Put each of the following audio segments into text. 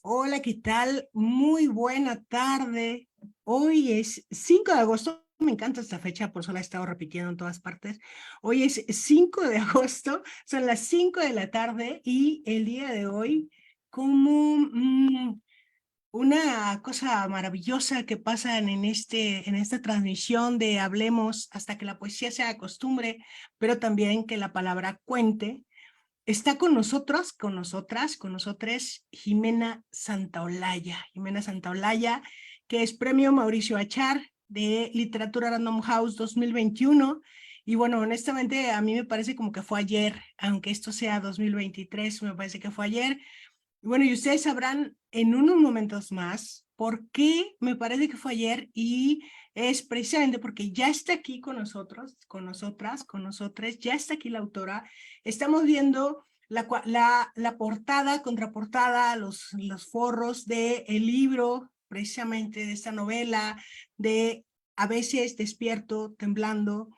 Hola, ¿qué tal? Muy buena tarde. Hoy es 5 de agosto. Me encanta esta fecha, por eso la he estado repitiendo en todas partes. Hoy es 5 de agosto, son las 5 de la tarde y el día de hoy, como una cosa maravillosa que pasa en esta transmisión de Hablemos hasta que la poesía sea costumbre, pero también que la palabra cuente. Está con nosotros, con nosotras, con nosotres, Jimena Santaolalla. Jimena Santaolalla, que es Premio Mauricio Achar de Literatura Random House 2021. Y bueno, honestamente, a mí me parece como que fue ayer, aunque esto sea 2023, me parece que fue ayer. Y bueno, y ustedes sabrán en unos momentos más por qué me parece que fue ayer y es precisamente porque ya está aquí con nosotros, con nosotras, con nosotres, ya está aquí la autora. Estamos viendo la portada, contraportada, los forros del libro, precisamente de esta novela, de A veces despierto, temblando.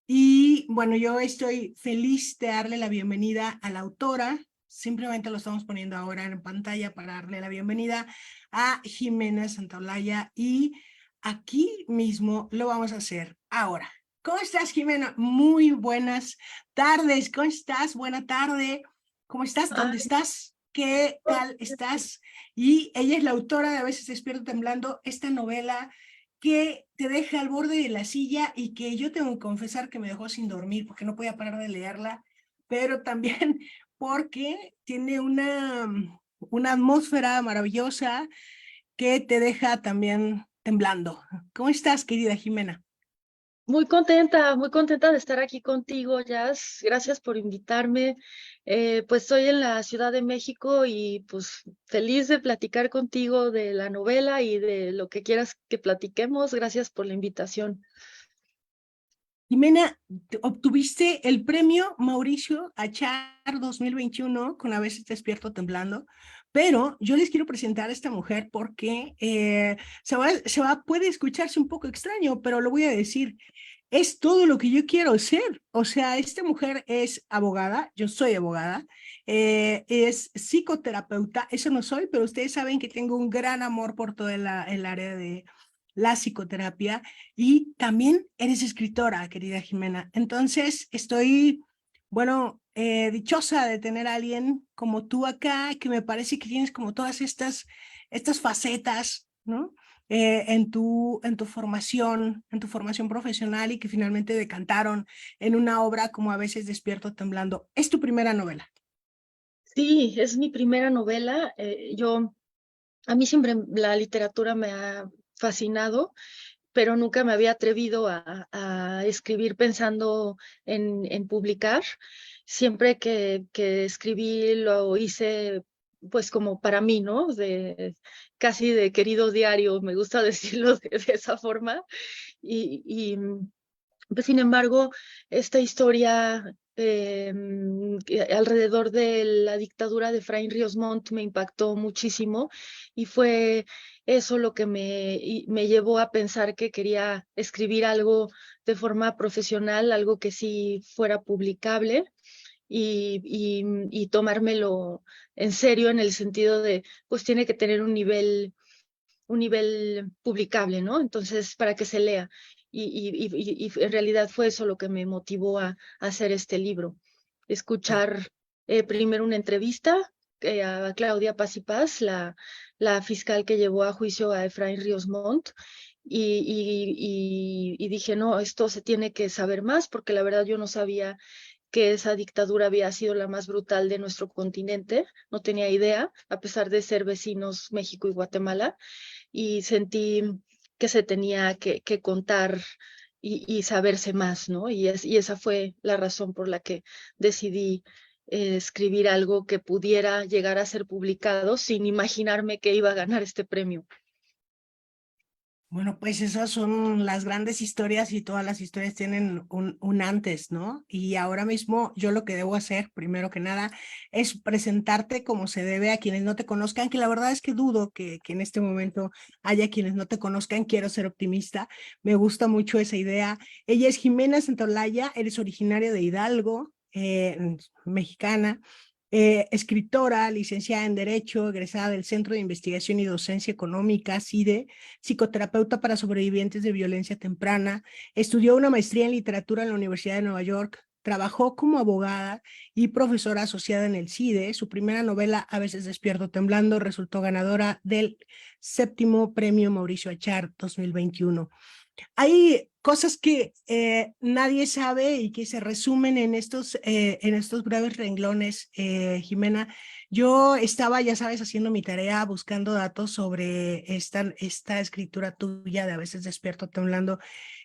Y bueno, yo estoy feliz de darle la bienvenida a la autora. Simplemente lo estamos poniendo ahora en pantalla para darle la bienvenida a Jimena Santaolalla y aquí mismo lo vamos a hacer ahora. ¿Cómo estás, Jimena? Muy buenas tardes. ¿Cómo estás? Buena tarde. ¿Cómo estás? ¿Dónde Ay, estás? ¿Qué tal estás? Y ella es la autora de A veces despierto temblando, esta novela que te deja al borde de la silla y que yo tengo que confesar que me dejó sin dormir porque no podía parar de leerla, pero también porque tiene una atmósfera maravillosa que te deja también temblando. ¿Cómo estás, querida Jimena? muy contenta de estar aquí contigo, Jazz. Gracias por invitarme. Pues estoy en la Ciudad de México y pues feliz de platicar contigo de la novela y de lo que quieras que platiquemos. Gracias por la invitación. Jimena, obtuviste el premio Mauricio Achar 2021 con A veces despierto temblando, pero yo les quiero presentar a esta mujer porque puede escucharse un poco extraño, pero lo voy a decir, es todo lo que yo quiero ser. O sea, esta mujer es abogada, yo soy abogada, es psicoterapeuta, eso no soy, pero ustedes saben que tengo un gran amor por todo el área de la psicoterapia y también eres escritora, querida Jimena. Entonces, estoy, bueno, dichosa de tener a alguien como tú acá, que me parece que tienes como todas estas facetas, ¿no? En tu formación profesional y que finalmente decantaron en una obra como A veces despierto temblando. ¿Es tu primera novela? Sí, es mi primera novela. A mí siempre la literatura me ha fascinado, pero nunca me había atrevido a escribir pensando en publicar. Siempre que escribí lo hice pues como para mí, ¿no? Casi de querido diario, me gusta decirlo de esa forma. Y pues, sin embargo, esta historia alrededor de la dictadura de Fray Ríos Montt me impactó muchísimo y fue eso lo que me llevó a pensar que quería escribir algo de forma profesional, algo que sí fuera publicable y tomármelo en serio en el sentido de, pues tiene que tener un nivel publicable, ¿no? Entonces, para que se lea. Y en realidad fue eso lo que me motivó a hacer este libro. Escuchar primero una entrevista a Claudia Paz y Paz, la fiscal que llevó a juicio a Efraín Ríos Montt, y dije, no, esto se tiene que saber más, porque la verdad yo no sabía que esa dictadura había sido la más brutal de nuestro continente, no tenía idea, a pesar de ser vecinos México y Guatemala, y sentí que se tenía que contar y saberse más, ¿no? Y esa fue la razón por la que decidí escribir algo que pudiera llegar a ser publicado sin imaginarme que iba a ganar este premio. Bueno, pues esas son las grandes historias y todas las historias tienen un antes, ¿no? Y ahora mismo yo lo que debo hacer, primero que nada, es presentarte como se debe a quienes no te conozcan, que la verdad es que dudo que en este momento haya quienes no te conozcan, quiero ser optimista, me gusta mucho esa idea. Ella es Jimena Santolaya, eres originaria de Hidalgo, mexicana, escritora, licenciada en Derecho, egresada del Centro de Investigación y Docencia Económica, CIDE, psicoterapeuta para sobrevivientes de violencia temprana, estudió una maestría en literatura en la Universidad de Nueva York, trabajó como abogada y profesora asociada en el CIDE. Su primera novela, A veces despierto temblando, resultó ganadora del 7º Premio Mauricio Achar 2021. Hay cosas que nadie sabe y que se resumen en estos breves renglones, Jimena. Yo estaba, ya sabes, haciendo mi tarea, buscando datos sobre esta escritura tuya de A veces despierto temblando,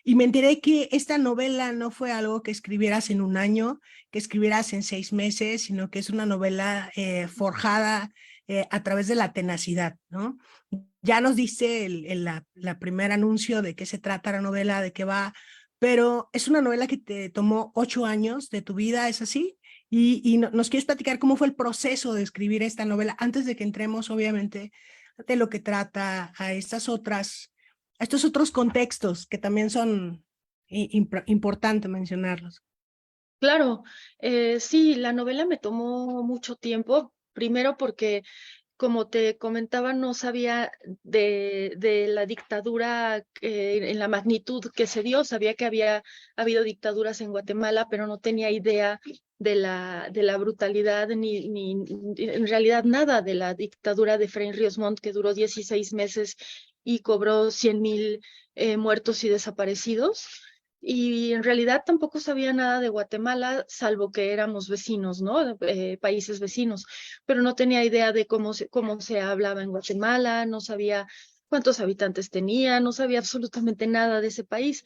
y me enteré que esta novela no fue algo que escribieras en un año, que escribieras en 6 meses, sino que es una novela forjada a través de la tenacidad, ¿no? Ya nos dice la primer anuncio de qué se trata la novela, de qué va, pero es una novela que te tomó 8 años de tu vida, ¿es así? Y nos quieres platicar cómo fue el proceso de escribir esta novela antes de que entremos, obviamente, de lo que trata a estos otros contextos que también son importantes mencionarlos. Claro, sí, la novela me tomó mucho tiempo, primero porque, como te comentaba, no sabía de la dictadura en la magnitud que se dio. Sabía que había habido dictaduras en Guatemala, pero no tenía idea de la brutalidad ni en realidad nada de la dictadura de Efraín Ríos Montt, que duró 16 meses y cobró 100,000 muertos y desaparecidos. Y en realidad tampoco sabía nada de Guatemala, salvo que éramos vecinos, ¿no? Países vecinos, pero no tenía idea de cómo se hablaba en Guatemala, no sabía cuántos habitantes tenía, no sabía absolutamente nada de ese país.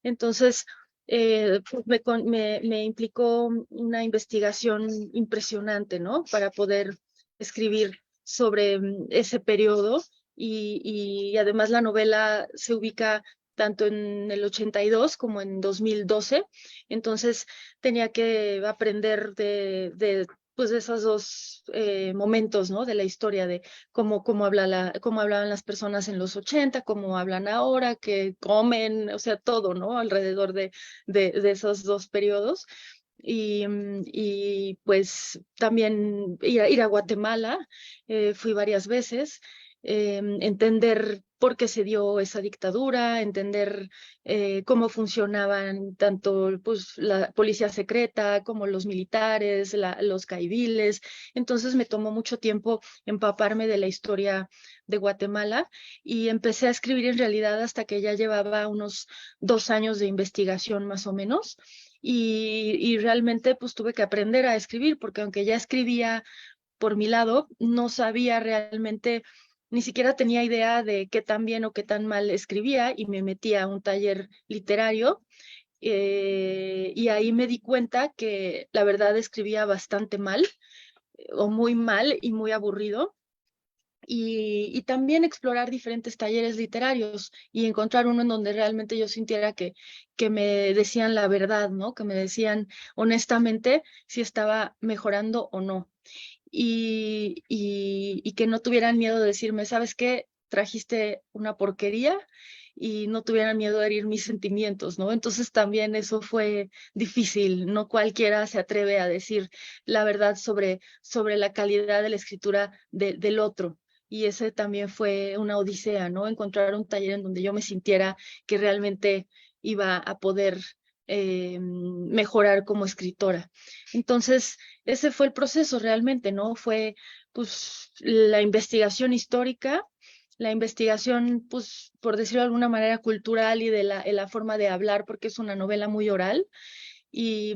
Entonces, pues me implicó una investigación impresionante, ¿no? Para poder escribir sobre ese periodo, y además la novela se ubica tanto en el 82 como en 2012. Entonces tenía que aprender pues de esos dos momentos, ¿no? De la historia, de cómo hablaban las personas en los 80, cómo hablan ahora, qué comen, o sea, todo, ¿no? Alrededor de esos dos periodos. Y pues también ir a Guatemala, fui varias veces, entender por qué se dio esa dictadura, entender cómo funcionaban tanto pues, la policía secreta como los militares, los caiviles. Entonces me tomó mucho tiempo empaparme de la historia de Guatemala, y empecé a escribir en realidad hasta que ya llevaba unos 2 años de investigación más o menos. Y realmente pues tuve que aprender a escribir, porque aunque ya escribía por mi lado, no sabía realmente, ni siquiera tenía idea de qué tan bien o qué tan mal escribía, y me metí a un taller literario, y ahí me di cuenta que la verdad escribía bastante mal, o muy mal y muy aburrido. Y también explorar diferentes talleres literarios y encontrar uno en donde realmente yo sintiera que me decían la verdad, ¿no? Que me decían honestamente si estaba mejorando o no. Y que no tuvieran miedo de decirme, ¿sabes qué? Trajiste una porquería, y no tuvieran miedo de herir mis sentimientos, ¿no? Entonces también eso fue difícil. No cualquiera se atreve a decir la verdad sobre la calidad de la escritura del otro. Y ese también fue una odisea, ¿no? Encontrar un taller en donde yo me sintiera que realmente iba a poder mejorar como escritora. Entonces, ese fue el proceso realmente, ¿no? Fue pues la investigación histórica, la investigación, pues, por decirlo de alguna manera, cultural, y de la forma de hablar, porque es una novela muy oral, y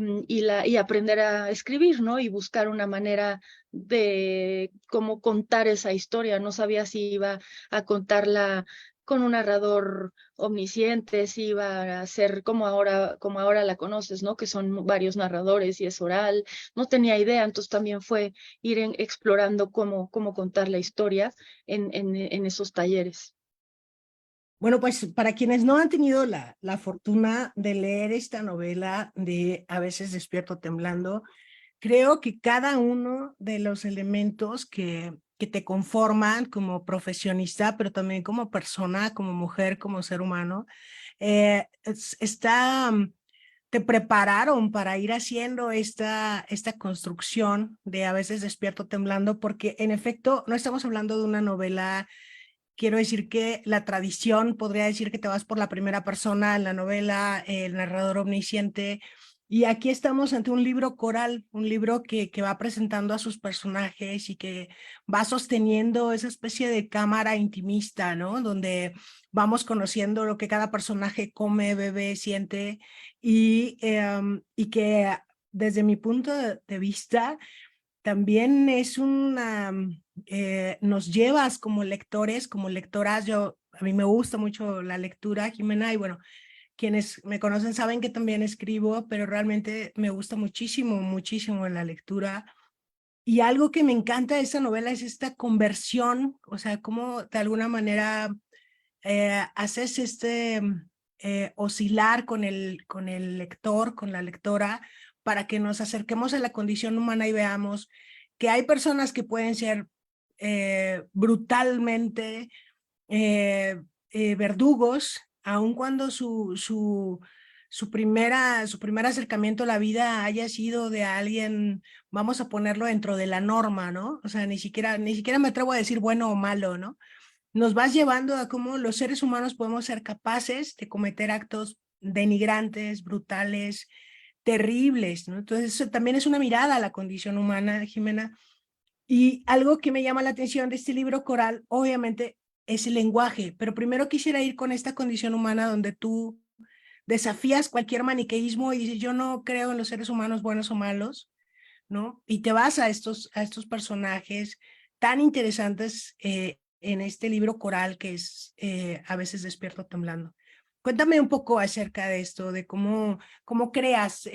aprender a escribir, ¿no? Y buscar una manera de cómo contar esa historia. No sabía si iba a contarla con un narrador omnisciente, si iba a ser como ahora la conoces, ¿no? Que son varios narradores y es oral. No tenía idea, entonces también fue ir explorando cómo contar la historia en esos talleres. Bueno, pues para quienes no han tenido la fortuna de leer esta novela de A veces despierto temblando, creo que cada uno de los elementos que te conforman como profesionista, pero también como persona, como mujer, como ser humano, está te prepararon para ir haciendo esta construcción de A veces despierto temblando, porque en efecto no estamos hablando de una novela. Quiero decir que la tradición podría decir que te vas por la primera persona en la novela, el narrador omnisciente, y aquí estamos ante un libro coral, un libro que va presentando a sus personajes y que va sosteniendo esa especie de cámara intimista, ¿no? Donde vamos conociendo lo que cada personaje come, bebe, siente, y que desde mi punto de vista también es nos llevas como lectores, como lectoras. A mí me gusta mucho la lectura, Jimena, y bueno, quienes me conocen saben que también escribo, pero realmente me gusta muchísimo, muchísimo la lectura. Y algo que me encanta de esta novela es esta conversión, o sea, cómo de alguna manera haces oscilar con el lector, con la lectora, para que nos acerquemos a la condición humana y veamos que hay personas que pueden ser brutalmente verdugos, aun cuando su primer acercamiento a la vida haya sido de alguien, vamos a ponerlo dentro de la norma, ¿no? O sea, ni siquiera me atrevo a decir bueno o malo, ¿no? Nos vas llevando a cómo los seres humanos podemos ser capaces de cometer actos denigrantes, brutales, terribles, ¿no? Entonces, eso también es una mirada a la condición humana, Jimena. Y algo que me llama la atención de este libro coral, obviamente, es el lenguaje, pero primero quisiera ir con esta condición humana donde tú desafías cualquier maniqueísmo y dices, yo no creo en los seres humanos buenos o malos, ¿no? Y te vas a estos personajes tan interesantes en este libro coral que es A veces despierto temblando. Cuéntame un poco acerca de esto, de cómo creas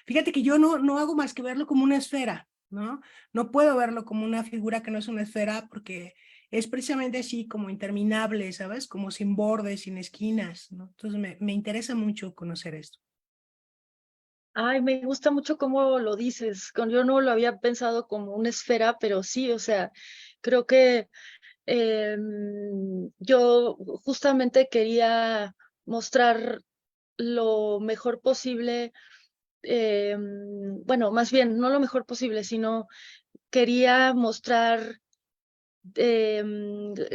fíjate que yo no hago más que verlo como una esfera, ¿no? No puedo verlo como una figura que no es una esfera porque es precisamente así como interminable, ¿sabes? Como sin bordes, sin esquinas, ¿no? Entonces me interesa mucho conocer esto. Ay, me gusta mucho cómo lo dices. Yo no lo había pensado como una esfera, pero sí, o sea, creo que yo justamente quería mostrar lo mejor posible, bueno, más bien, no lo mejor posible, sino quería mostrar em, de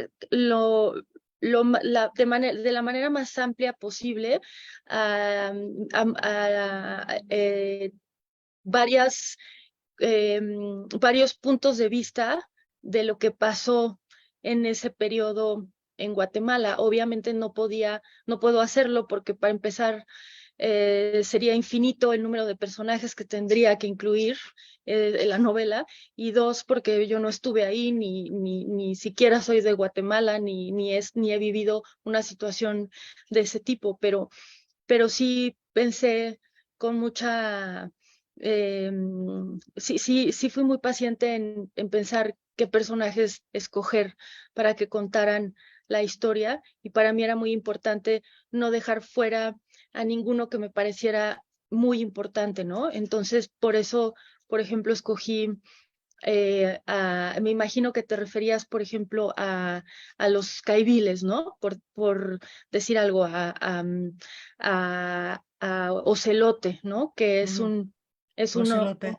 la manera más amplia posible a, varias, varios puntos de vista de lo que pasó en ese periodo en Guatemala. Obviamente no puedo hacerlo porque para empezar sería infinito el número de personajes que tendría que incluir en la novela, y dos, porque yo no estuve ahí, ni siquiera soy de Guatemala, ni he vivido una situación de ese tipo, pero sí pensé con mucha, sí fui muy paciente en pensar qué personajes escoger para que contaran la historia, y para mí era muy importante no dejar fuera a ninguno que me pareciera muy importante, ¿no? Entonces, por eso, por ejemplo, escogí me imagino que te referías, por ejemplo, a los caiviles, ¿no? Por decir algo, a Ocelote, ¿no? Que es uno, Ocelote.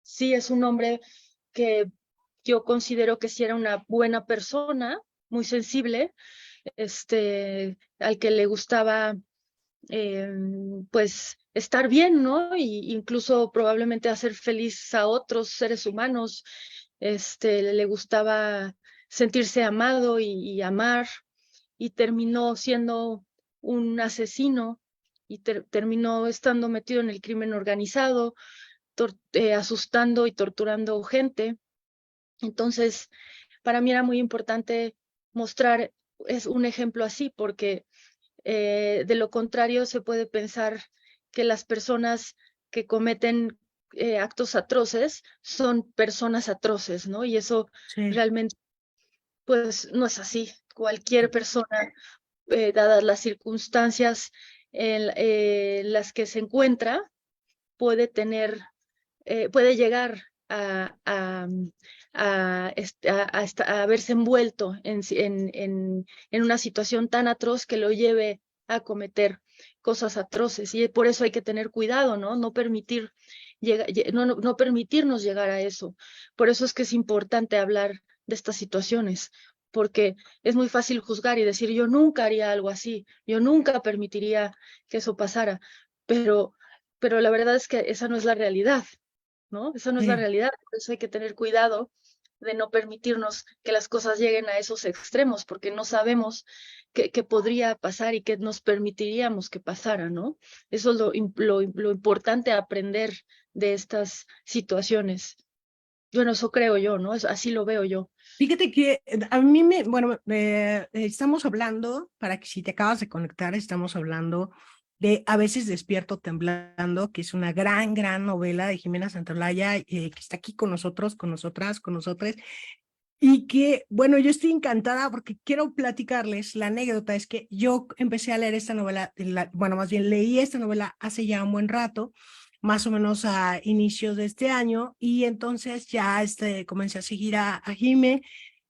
sí, es un hombre que yo considero que sí era una buena persona, muy sensible, al que le gustaba eh, pues estar bien, ¿no? Y incluso probablemente hacer feliz a otros seres humanos. Le gustaba sentirse amado y amar, y terminó siendo un asesino, y terminó estando metido en el crimen organizado, asustando y torturando gente. Entonces, para mí era muy importante mostrar es un ejemplo así, porque de lo contrario, se puede pensar que las personas que cometen actos atroces son personas atroces, ¿no? Y eso Sí. realmente, pues, no es así. Cualquier persona, dadas las circunstancias en las que se encuentra, puede llegar a verse envuelto en una situación tan atroz que lo lleve a cometer cosas atroces y por eso hay que tener cuidado, ¿no? No permitir, no permitirnos llegar a eso. Por eso es que es importante hablar de estas situaciones, porque es muy fácil juzgar y decir, yo nunca haría algo así, yo nunca permitiría que eso pasara, pero, pero la verdad es que esa no es la realidad, ¿no? Esa no es la Sí. realidad, por eso hay que tener cuidado de no permitirnos que las cosas lleguen a esos extremos, porque no sabemos qué podría pasar y qué nos permitiríamos que pasara, ¿no? Eso es lo importante aprender de estas situaciones. Bueno, eso creo yo, ¿no? Así lo veo yo. Fíjate que a mí bueno, estamos hablando, para que si te acabas de conectar, estamos hablando de A veces despierto temblando, que es una gran, gran novela de Jimena Santolaya, que está aquí con nosotros, con nosotras, con nosotros, y que, bueno, yo estoy encantada porque quiero platicarles, la anécdota es que yo empecé a leer esta novela, bueno, más bien leí esta novela hace ya un buen rato, más o menos a inicios de este año, y entonces ya comencé a seguir a Jime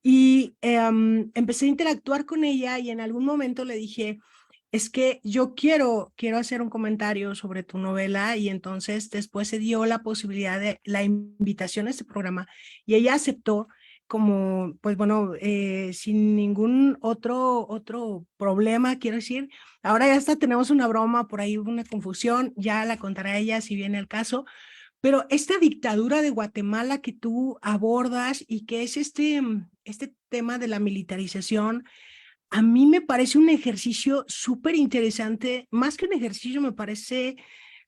y empecé a interactuar con ella y en algún momento le dije, es que yo quiero hacer un comentario sobre tu novela y entonces después se dio la posibilidad de la invitación a este programa y ella aceptó como, pues bueno, sin ningún otro problema, quiero decir. Ahora ya hasta tenemos una broma, por ahí hubo una confusión, ya la contará ella si viene el caso, pero esta dictadura de Guatemala que tú abordas y que es este tema de la militarización, a mí me parece un ejercicio súper interesante, más que un ejercicio me parece,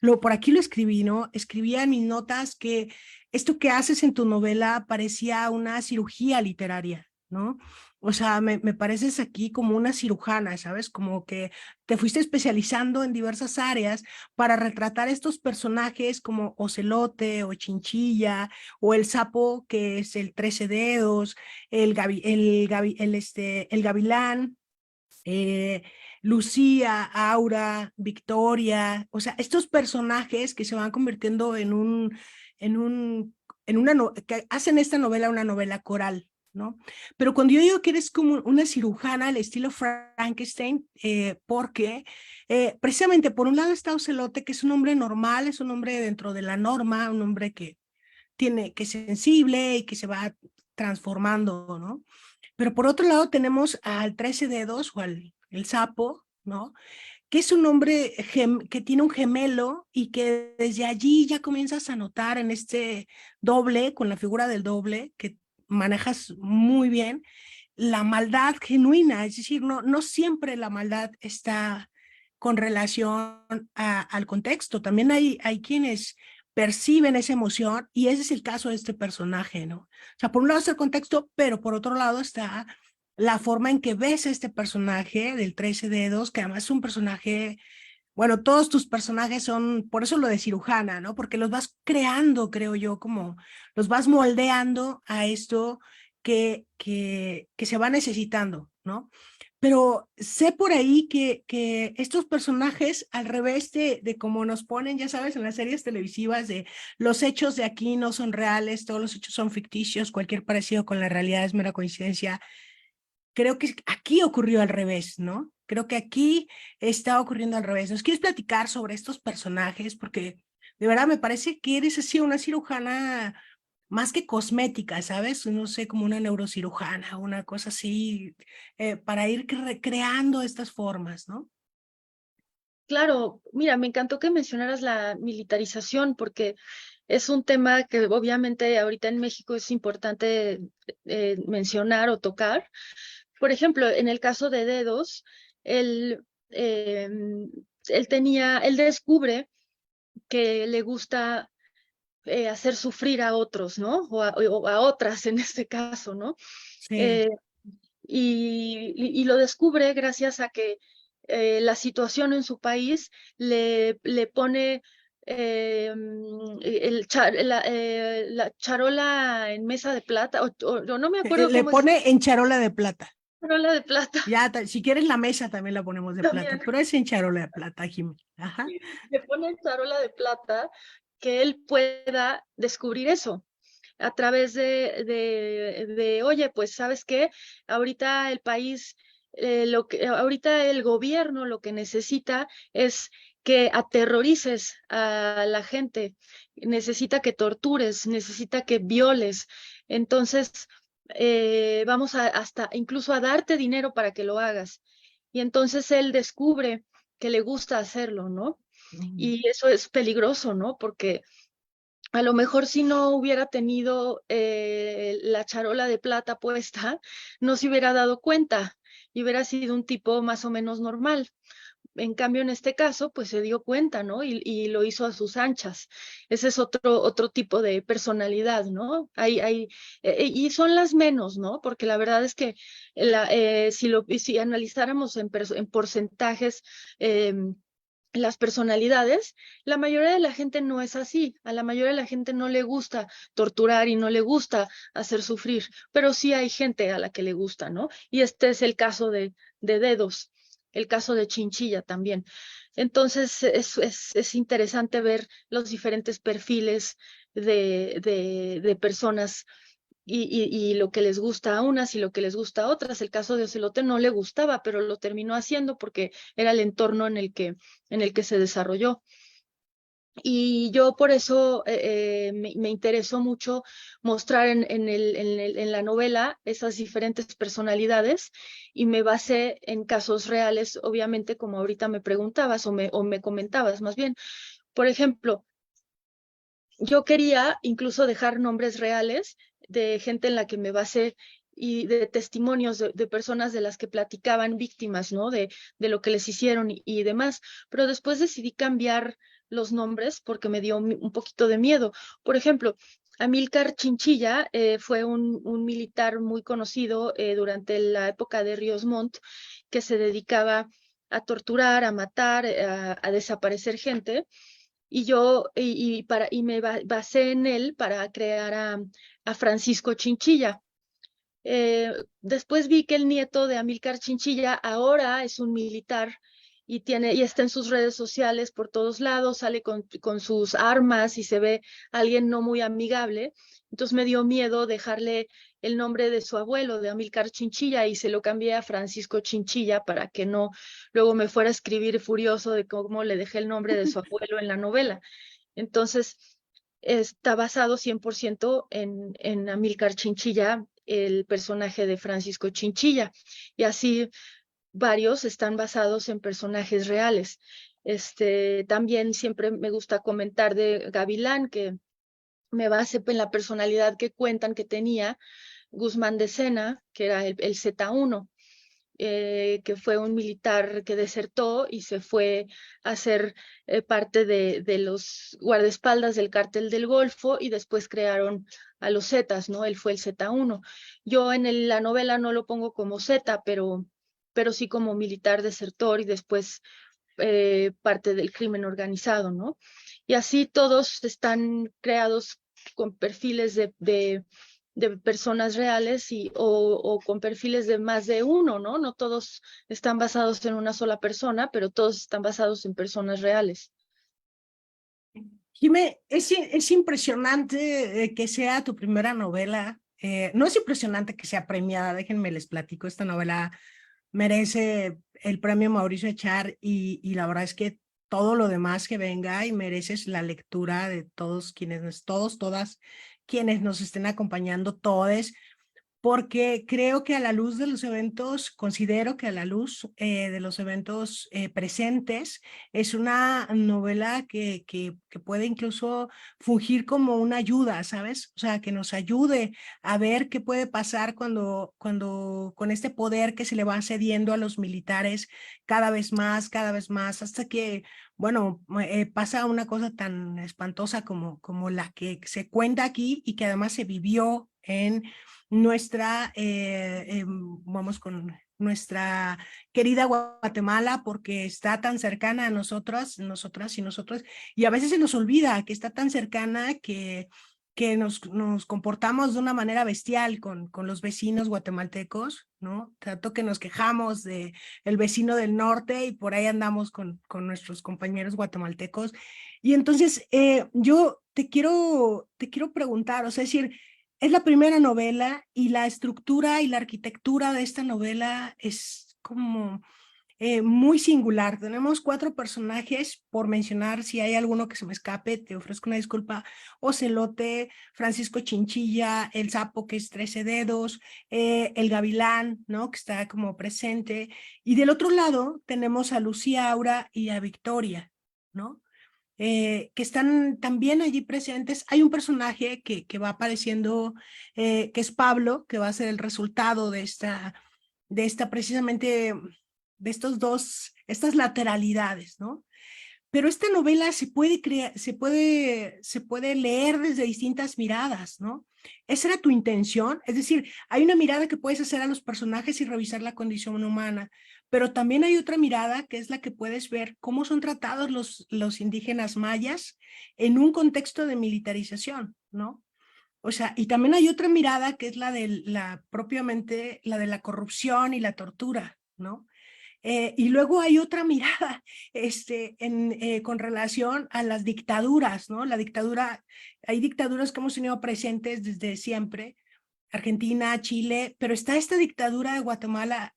por aquí lo escribí, ¿no? Escribía en mis notas que esto que haces en tu novela parecía una cirugía literaria, ¿no? O sea, me pareces aquí como una cirujana, ¿sabes? Como que te fuiste especializando en diversas áreas para retratar estos personajes como Ocelote o Chinchilla o el sapo que es el 13 dedos, el gavilán, eh, Lucía, Aura, Victoria, o sea, estos personajes que se van convirtiendo en un, que hacen esta novela una novela coral, ¿no? Pero cuando yo digo que eres como una cirujana al estilo Frankenstein, porque precisamente por un lado está Ocelote, que es un hombre normal, es un hombre dentro de la norma, un hombre que es sensible y que se va transformando, ¿no? Pero por otro lado tenemos al 13 dedos o el sapo, ¿no? Que es un hombre que tiene un gemelo y que desde allí ya comienzas a notar en este doble, con la figura del doble, que manejas muy bien, la maldad genuina, es decir, no siempre la maldad está con relación al contexto, también hay quienes perciben esa emoción y ese es el caso de este personaje, ¿no? O sea, por un lado está el contexto, pero por otro lado está la forma en que ves a este personaje del 13 dedos, que además es un personaje, bueno, todos tus personajes son, por eso lo de cirujana, ¿no? Porque los vas creando, creo yo, como los vas moldeando a esto que se va necesitando, ¿no? Pero sé por ahí que estos personajes, al revés de como nos ponen, ya sabes, en las series televisivas de los hechos de aquí no son reales, todos los hechos son ficticios, cualquier parecido con la realidad es mera coincidencia, creo que aquí ocurrió al revés, ¿no? Creo que aquí está ocurriendo al revés. ¿Nos quieres platicar sobre estos personajes? Porque de verdad me parece que eres así una cirujana más que cosmética, ¿sabes? No sé, como una neurocirujana, una cosa así, para ir recreando estas formas, ¿no? Claro, mira, me encantó que mencionaras la militarización porque es un tema que obviamente ahorita en México es importante mencionar o tocar. Por ejemplo, en el caso de Dedos, él, eh, él descubre que le gusta hacer sufrir a otros, ¿no? O a otras en este caso, ¿no? Sí. Eh, y lo descubre gracias a que la situación en su país le pone la charola en mesa de plata, o no me acuerdo Le cómo es, pone en charola de plata. charola de plata Ya, si quieres la mesa también la ponemos de plata, también. pero es en charola de plata, Jimmy. Ajá. Le pone en charola de plata que él pueda descubrir eso a través oye, pues, ¿sabes qué? Ahorita el país lo que ahorita el gobierno lo que necesita es que aterrorices a la gente, necesita que tortures, necesita que violes. Entonces, vamos a hasta incluso a darte dinero para que lo hagas. Y entonces él descubre que le gusta hacerlo, ¿no? Mm. Y eso es peligroso, ¿no? Porque a lo mejor si no hubiera tenido la charola de plata puesta, no se hubiera dado cuenta y hubiera sido un tipo más o menos normal. En cambio, en este caso, pues se dio cuenta, ¿no? Y lo hizo a sus anchas. Ese es otro tipo de personalidad, ¿no? Y son las menos, ¿no? Porque la verdad es que si analizáramos en porcentajes, las personalidades, la mayoría de la gente no es así. A la mayoría de la gente no le gusta torturar y no le gusta hacer sufrir, pero sí hay gente a la que le gusta, ¿no? Y este es el caso de Dedos, el caso de Chinchilla también. Entonces es interesante ver los diferentes perfiles de personas y lo que les gusta a unas y lo que les gusta a otras. El caso de Ocelote no le gustaba, pero lo terminó haciendo porque era el entorno en el que se desarrolló. Y yo por eso me interesó mucho mostrar en la novela esas diferentes personalidades y me basé en casos reales, obviamente, como ahorita me preguntabas o me comentabas más bien. Por ejemplo, yo quería incluso dejar nombres reales de gente en la que me basé y de testimonios de personas de las que platicaban víctimas, ¿no? De lo que les hicieron y demás. Pero después decidí cambiar los nombres porque me dio un poquito de miedo. Por ejemplo, Amílcar Chinchilla fue un militar muy conocido durante la época de Ríos Montt que se dedicaba a torturar, a matar, a desaparecer gente y me basé en él para crear a Francisco Chinchilla. Después vi que el nieto de Amílcar Chinchilla ahora es un militar y está en sus redes sociales por todos lados, sale con sus armas y se ve alguien no muy amigable. Entonces me dio miedo dejarle el nombre de su abuelo, de Amílcar Chinchilla, y se lo cambié a Francisco Chinchilla para que no luego me fuera a escribir furioso de cómo le dejé el nombre de su abuelo en la novela. Entonces, está basado 100% en Amílcar Chinchilla, el personaje de Francisco Chinchilla, y así varios están basados en personajes reales. También siempre me gusta comentar de Gavilán, que me basé en la personalidad que cuentan que tenía Guzmán de Sena, que era el Z1, que fue un militar que desertó y se fue a ser parte de los guardaespaldas del cártel del Golfo y después crearon a los Zetas, ¿no? Él fue el Z1. Yo la novela no lo pongo como Z, pero sí como militar desertor y después parte del crimen organizado, ¿no? Y así todos están creados con perfiles de personas reales o con perfiles de más de uno, ¿no? No todos están basados en una sola persona, pero todos están basados en personas reales. Jimé, es impresionante que sea tu primera novela. No es impresionante que sea premiada, déjenme les platico, esta novela merece el premio Mauricio Echar y la verdad es que todo lo demás que venga y mereces la lectura de todos todas, quienes nos estén acompañando, todos, porque creo que a la luz de los eventos, considero que a la luz de los eventos presentes, es una novela que puede incluso fungir como una ayuda, ¿sabes? O sea, que nos ayude a ver qué puede pasar cuando con este poder que se le va cediendo a los militares cada vez más, hasta que, bueno, pasa una cosa tan espantosa como la que se cuenta aquí y que además se vivió en vamos con nuestra querida Guatemala, porque está tan cercana a nosotras y nosotros, y a veces se nos olvida que está tan cercana que nos comportamos de una manera bestial con los vecinos guatemaltecos, ¿no? Tanto que nos quejamos de el vecino del norte y por ahí andamos con nuestros compañeros guatemaltecos. Y entonces yo te quiero preguntar, o sea, es decir, es la primera novela y la estructura y la arquitectura de esta novela es como muy singular. Tenemos 4 personajes, por mencionar, si hay alguno que se me escape, te ofrezco una disculpa. Ocelote, Francisco Chinchilla, el sapo que es 13 dedos, el gavilán, ¿no? Que está como presente. Y del otro lado tenemos a Lucía Aura y a Victoria, ¿no? Que están también allí presentes. Hay un personaje que va apareciendo, que es Pablo, que va a ser el resultado de esta precisamente, de estas lateralidades, ¿no? Pero esta novela se puede crear, se puede leer desde distintas miradas, ¿no? ¿Esa era tu intención? Es decir, hay una mirada que puedes hacer a los personajes y revisar la condición humana, pero también hay otra mirada que es la que puedes ver cómo son tratados los indígenas mayas en un contexto de militarización, ¿no? O sea, y también hay otra mirada que es la de propiamente la de la corrupción y la tortura, ¿no? Y luego hay otra mirada con relación a las dictaduras, ¿no? La dictadura, hay dictaduras que hemos tenido presentes desde siempre, Argentina, Chile, pero está esta dictadura de Guatemala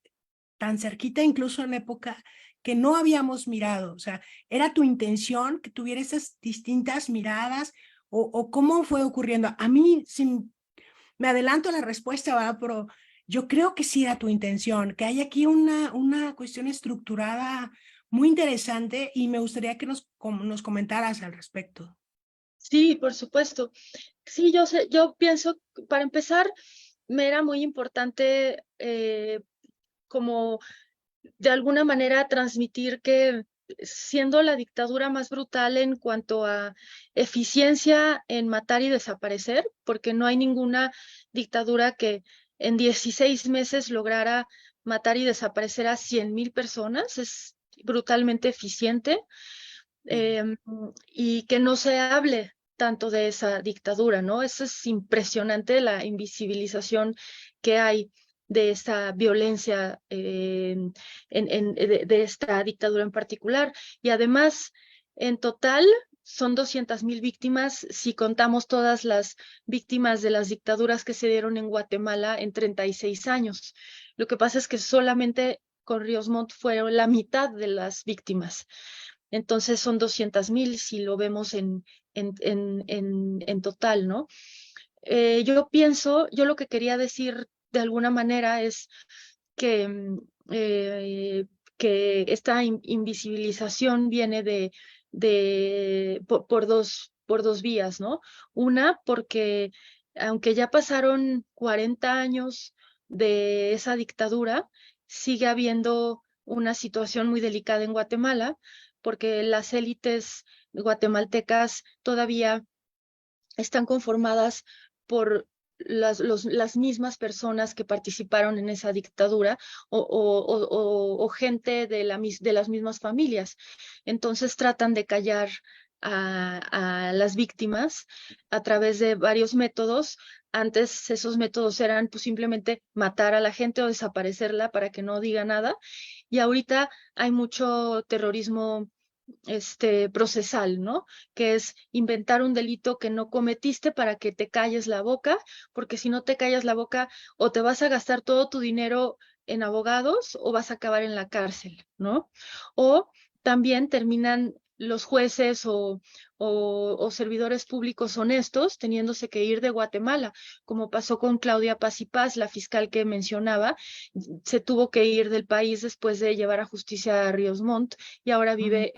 tan cerquita, incluso en época que no habíamos mirado. O sea, ¿era tu intención que tuviera esas distintas miradas o cómo fue ocurriendo? A mí, sin, me adelanto a la respuesta, ¿verdad? Pero yo creo que sí era tu intención, que hay aquí una cuestión estructurada muy interesante y me gustaría que nos comentaras al respecto. Sí, por supuesto. Sí, yo sé, yo pienso, para empezar, me era muy importante como de alguna manera transmitir que siendo la dictadura más brutal en cuanto a eficiencia en matar y desaparecer, porque no hay ninguna dictadura que en 16 meses lograra matar y desaparecer a 100,000 personas, es brutalmente eficiente, eh, y que no se hable tanto de esa dictadura, ¿no? Eso es impresionante, la invisibilización que hay de esa violencia de esta dictadura en particular. Y además, en total, son 200,000 víctimas si contamos todas las víctimas de las dictaduras que se dieron en Guatemala en 36 años. Lo que pasa es que solamente con Ríos Montt fueron la mitad de las víctimas. Entonces son 200,000 si lo vemos en total, ¿no? Yo pienso, yo lo que quería decir de alguna manera es que, eh, que esta invisibilización viene por dos vías, ¿no? Una, porque aunque ya pasaron 40 años de esa dictadura, sigue habiendo una situación muy delicada en Guatemala, porque las élites guatemaltecas todavía están conformadas por las mismas personas que participaron en esa dictadura o gente de las mismas familias. Entonces tratan de callar a las víctimas a través de varios métodos. Antes esos métodos eran pues, simplemente matar a la gente o desaparecerla para que no diga nada. Y ahorita hay mucho terrorismo procesal, ¿no? Que es inventar un delito que no cometiste para que te calles la boca, porque si no te callas la boca o te vas a gastar todo tu dinero en abogados o vas a acabar en la cárcel, ¿no? O también terminan los jueces o servidores públicos honestos teniéndose que ir de Guatemala, como pasó con Claudia Paz y Paz, la fiscal que mencionaba, se tuvo que ir del país después de llevar a justicia a Ríos Montt y ahora vive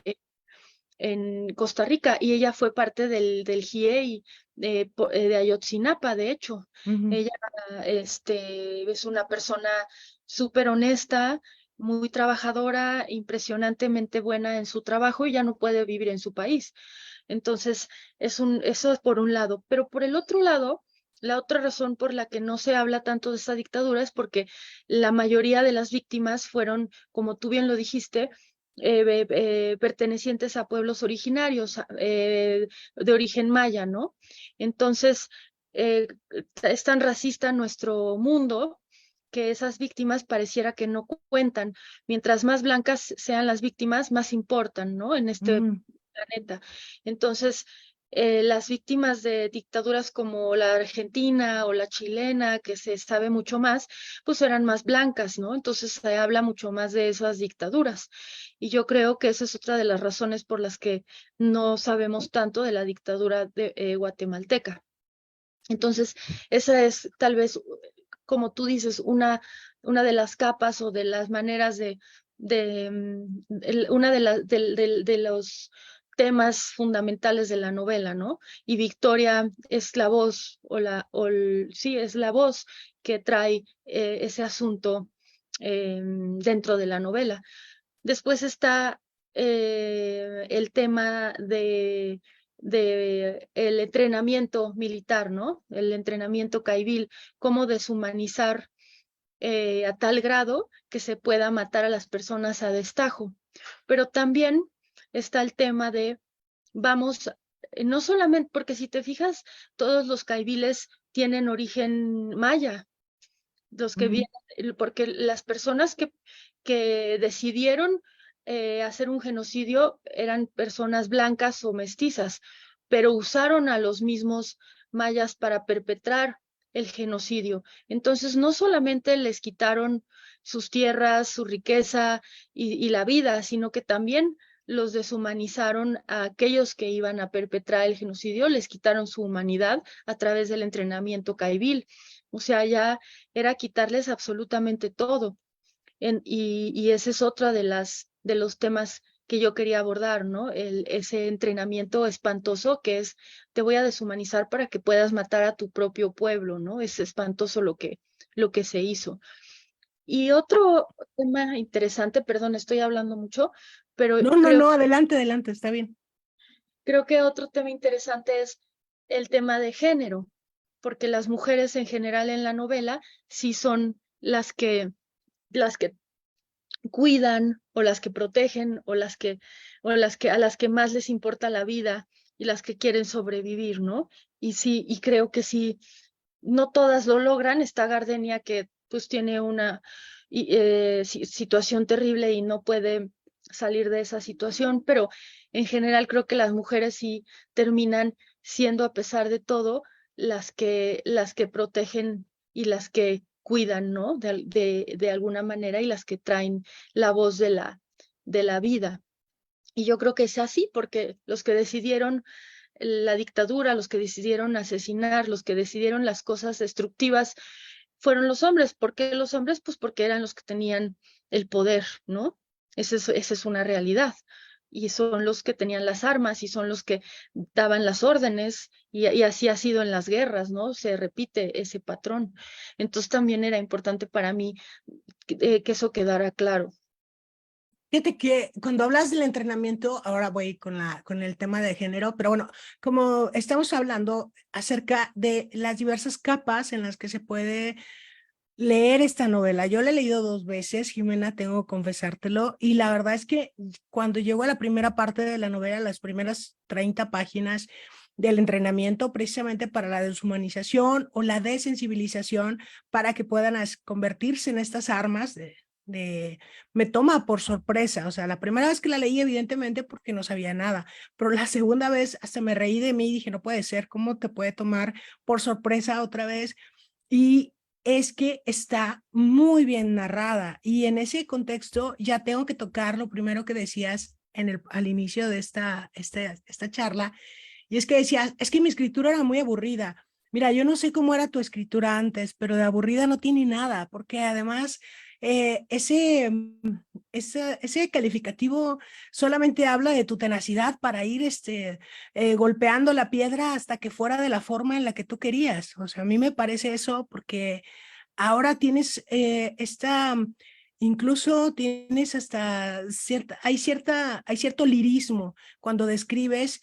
en Costa Rica y ella fue parte del GIEI de Ayotzinapa, de hecho. Ella es una persona súper honesta, muy trabajadora, impresionantemente buena en su trabajo y ya no puede vivir en su país. Entonces, eso es por un lado. Pero por el otro lado, la otra razón por la que no se habla tanto de esta dictadura es porque la mayoría de las víctimas fueron, como tú bien lo dijiste, pertenecientes a pueblos originarios de origen maya, ¿no? Entonces, es tan racista nuestro mundo que esas víctimas pareciera que no cuentan. Mientras más blancas sean las víctimas, más importan, ¿no? En este planeta. Entonces, las víctimas de dictaduras como la argentina o la chilena, que se sabe mucho más, pues eran más blancas, ¿no? Entonces se habla mucho más de esas dictaduras. Y yo creo que esa es otra de las razones por las que no sabemos tanto de la dictadura guatemalteca. Entonces, esa es tal vez, como tú dices, una de las capas o de las maneras una de los temas fundamentales de la novela, ¿no? Y Victoria es la voz, sí, es la voz que trae ese asunto dentro de la novela. Después está el tema de el entrenamiento militar, ¿no? El entrenamiento caibil, cómo deshumanizar a tal grado que se pueda matar a las personas a destajo. Pero también está el tema de, vamos, no solamente, porque si te fijas, todos los caibiles tienen origen maya, los que vienen, porque las personas que decidieron hacer un genocidio eran personas blancas o mestizas, pero usaron a los mismos mayas para perpetrar el genocidio. Entonces, no solamente les quitaron sus tierras, su riqueza y la vida, sino que también los deshumanizaron a aquellos que iban a perpetrar el genocidio, les quitaron su humanidad a través del entrenamiento caibil. O sea, ya era quitarles absolutamente todo. Y ese es otro de los temas que yo quería abordar, ¿no? Ese entrenamiento espantoso que es, te voy a deshumanizar para que puedas matar a tu propio pueblo, ¿no? Es espantoso lo que se hizo. Y otro tema interesante, perdón, estoy hablando mucho, pero No, no, no, adelante, adelante, está bien. creo que otro tema interesante es el tema de género, porque las mujeres en general en la novela sí son las que cuidan o las que protegen o las que a las que más les importa la vida y las que quieren sobrevivir, ¿no? Y sí, y creo que sí, no todas lo logran. Está Gardenia que pues tiene una situación terrible y no puede salir de esa situación, pero en general creo que las mujeres sí terminan siendo, a pesar de todo, las que protegen y las que cuidan, ¿no? De alguna manera y las que traen la voz de la vida. Y yo creo que es así, porque los que decidieron la dictadura, los que decidieron asesinar, los que decidieron las cosas destructivas, fueron los hombres. ¿Por qué los hombres? Pues porque eran los que tenían el poder, ¿no? Esa es una realidad. Y son los que tenían las armas y son los que daban las órdenes y así ha sido en las guerras, ¿no? Se repite ese patrón. Entonces también era importante para mí que eso quedara claro. Fíjate que cuando hablas del entrenamiento, ahora voy con el tema de género, pero bueno, como estamos hablando acerca de las diversas capas en las que se puede leer esta novela. Yo la he leído 2 veces, Jimena, tengo que confesártelo, y la verdad es que cuando llego a la primera parte de la novela, las primeras 30 páginas del entrenamiento, precisamente para la deshumanización o la desensibilización, para que puedan convertirse en estas armas me toma por sorpresa. O sea, la primera vez que la leí, evidentemente, porque no sabía nada, pero la segunda vez hasta me reí de mí y dije, no puede ser, ¿cómo te puede tomar por sorpresa otra vez? Y es que está muy bien narrada, y en ese contexto ya tengo que tocar lo primero que decías al inicio de esta charla, y es que decías, es que mi escritura era muy aburrida. Mira, yo no sé cómo era tu escritura antes, pero de aburrida no tiene nada, porque además ese calificativo solamente habla de tu tenacidad para ir golpeando la piedra hasta que fuera de la forma en la que tú querías. O sea, a mí me parece eso porque ahora tienes incluso tienes hasta hay cierto lirismo cuando describes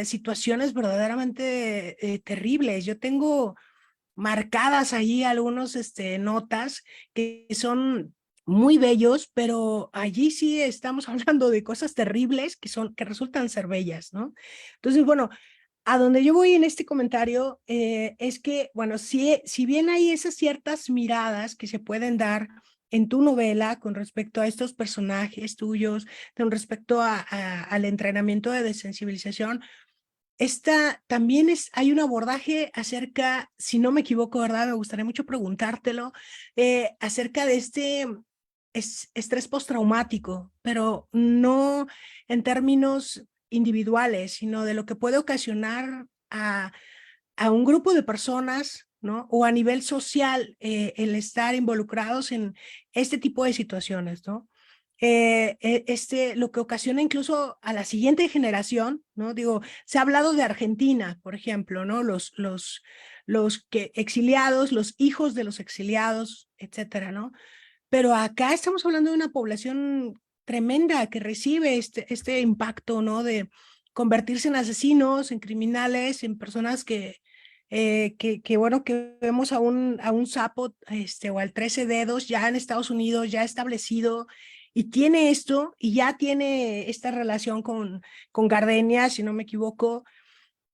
situaciones verdaderamente terribles. Yo tengo marcadas ahí algunos notas que son muy bellos, pero allí sí estamos hablando de cosas terribles que resultan ser bellas, ¿no? Entonces, bueno, a donde yo voy en este comentario es que, bueno, si bien hay esas ciertas miradas que se pueden dar en tu novela con respecto a estos personajes tuyos, con respecto al entrenamiento de desensibilización, también hay un abordaje acerca, si no me equivoco, ¿verdad? Me gustaría mucho preguntártelo, acerca de estrés postraumático, pero no en términos individuales, sino de lo que puede ocasionar a un grupo de personas, ¿no? O a nivel social, el estar involucrados en este tipo de situaciones, ¿no? Lo que ocasiona incluso a la siguiente generación, ¿no? Digo, se ha hablado de Argentina, por ejemplo, ¿no? Los que exiliados, los hijos de los exiliados, etcétera, ¿no? Pero acá estamos hablando de una población tremenda que recibe este impacto, ¿no? De convertirse en asesinos, en criminales, en personas bueno, que vemos a un sapo, o al 13 dedos ya en Estados Unidos, ya establecido, y tiene esto, y ya tiene esta relación con Gardenia, si no me equivoco,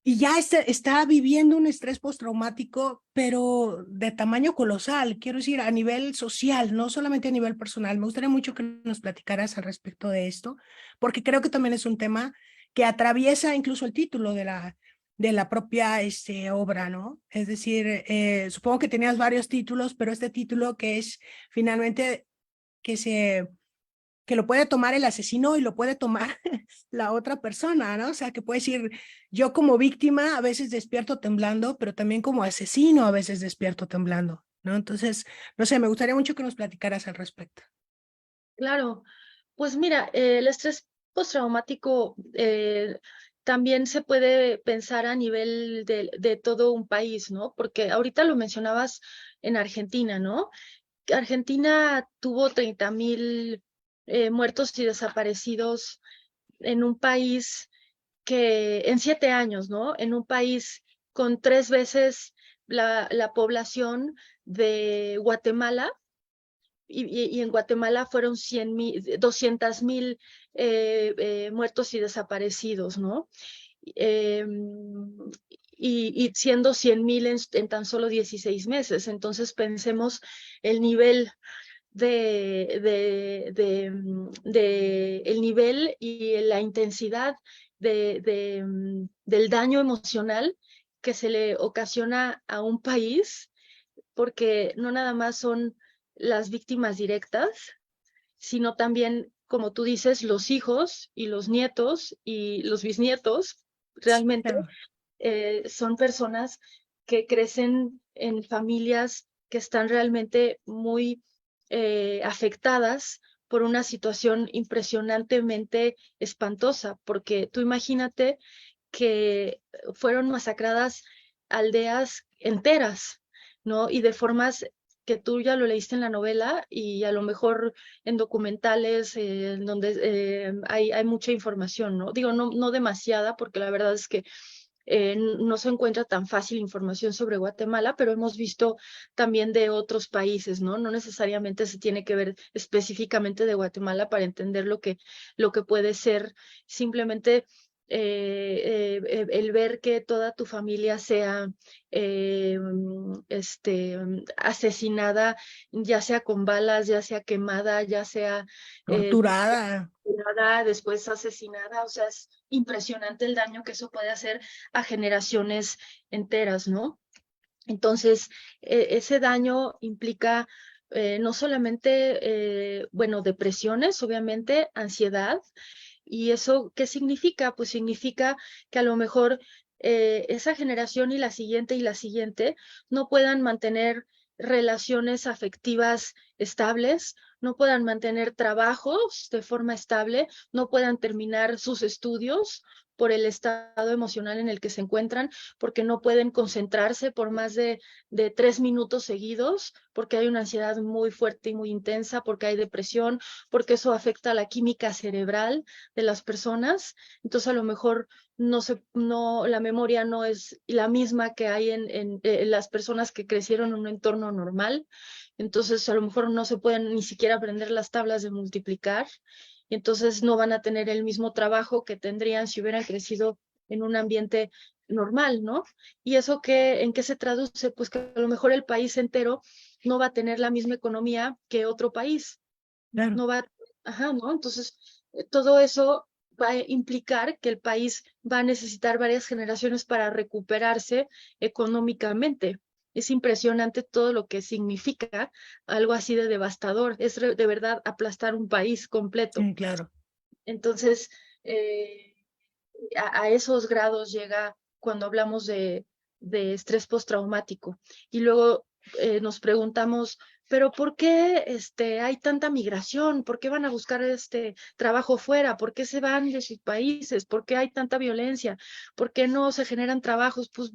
y ya está viviendo un estrés postraumático, pero de tamaño colosal, quiero decir, a nivel social, no solamente a nivel personal. Me gustaría mucho que nos platicaras al respecto de esto, porque creo que también es un tema que atraviesa incluso el título de la propia obra, ¿no? Es decir, supongo que tenías varios títulos, pero este título que es finalmente que que lo puede tomar el asesino y lo puede tomar la otra persona, ¿no? O sea, que puede decir, yo como víctima a veces despierto temblando, pero también como asesino a veces despierto temblando, ¿no? Entonces, no sé, me gustaría mucho que nos platicaras al respecto. Claro, pues mira, el estrés postraumático también se puede pensar a nivel de todo un país, ¿no? Porque ahorita lo mencionabas en Argentina, ¿no? Argentina tuvo 30.000 muertos y desaparecidos en un país que en 7 años, ¿no? En un país con 3 veces la población de Guatemala y en Guatemala fueron 200.000 muertos y desaparecidos, ¿no? Eh, y siendo 100.000 en tan solo 16 meses. Entonces pensemos el nivel el nivel y la intensidad del daño emocional que se le ocasiona a un país, porque no nada más son las víctimas directas, sino también, como tú dices, los hijos y los nietos y los bisnietos, realmente Claro. son personas que crecen en familias que están realmente muy afectadas por una situación impresionantemente espantosa, porque tú imagínate que fueron masacradas aldeas enteras, ¿no? Y de formas que tú ya lo leíste en la novela y a lo mejor en documentales en donde hay mucha información, ¿no? Digo, no demasiada, porque la verdad es que no se encuentra tan fácil información sobre Guatemala, pero hemos visto también de otros países, ¿no? No necesariamente se tiene que ver específicamente de Guatemala para entender lo que puede ser simplemente el ver que toda tu familia sea asesinada, ya sea con balas, ya sea quemada, ya sea Torturada. después asesinada, o sea, es impresionante el daño que eso puede hacer a generaciones enteras, ¿no? Entonces, ese daño implica no solamente, bueno, depresiones, obviamente, ansiedad, y eso, ¿qué significa? Pues significa que a lo mejor esa generación y la siguiente no puedan mantener relaciones afectivas estables, no puedan mantener trabajos de forma estable, no puedan terminar sus estudios por el estado emocional en el que se encuentran, porque no pueden concentrarse por más de 3 minutos seguidos, porque hay una ansiedad muy fuerte y muy intensa, porque hay depresión, porque eso afecta a la química cerebral de las personas. Entonces, a lo mejor la memoria no es la misma que hay en las personas que crecieron en un entorno normal. Entonces, a lo mejor no se pueden ni siquiera aprender las tablas de multiplicar. Y entonces no van a tener el mismo trabajo que tendrían si hubieran crecido en un ambiente normal, ¿no? ¿Y eso en qué se traduce? Pues que a lo mejor el país entero no va a tener la misma economía que otro país, Claro. no va, ajá, ¿no? Entonces, todo eso va a implicar que el país va a necesitar varias generaciones para recuperarse económicamente. Es impresionante todo lo que significa algo así de devastador. Es de verdad aplastar un país completo. Sí, claro. Entonces, a esos grados llega cuando hablamos de estrés postraumático. Y luego nos preguntamos, pero ¿por qué hay tanta migración? ¿Por qué van a buscar trabajo fuera? ¿Por qué se van de sus países? ¿Por qué hay tanta violencia? ¿Por qué no se generan trabajos? Pues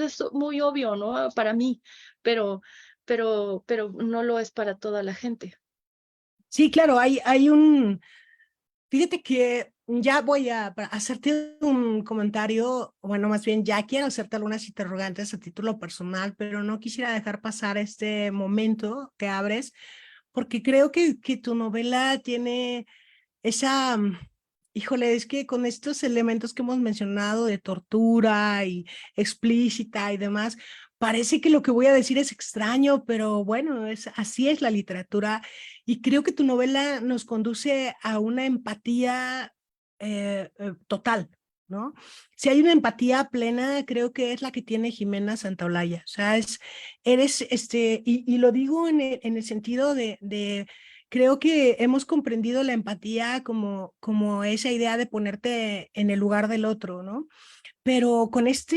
es muy obvio, ¿no? Para mí, pero, pero no lo es para toda la gente. Sí, claro, hay un, fíjate que ya voy a hacerte un comentario, bueno, más bien ya quiero hacerte algunas interrogantes a título personal, pero no quisiera dejar pasar este momento que abres, porque creo que tu novela tiene esa, híjole, es que con estos elementos que hemos mencionado de tortura y explícita y demás, parece que lo que voy a decir es extraño, pero bueno, así es la literatura y creo que tu novela nos conduce a una empatía total, ¿no? Si hay una empatía plena, creo que es la que tiene Jimena Santaolalla. O sea, eres, y lo digo en el sentido de creo que hemos comprendido la empatía como esa idea de ponerte en el lugar del otro, ¿no? Pero con esta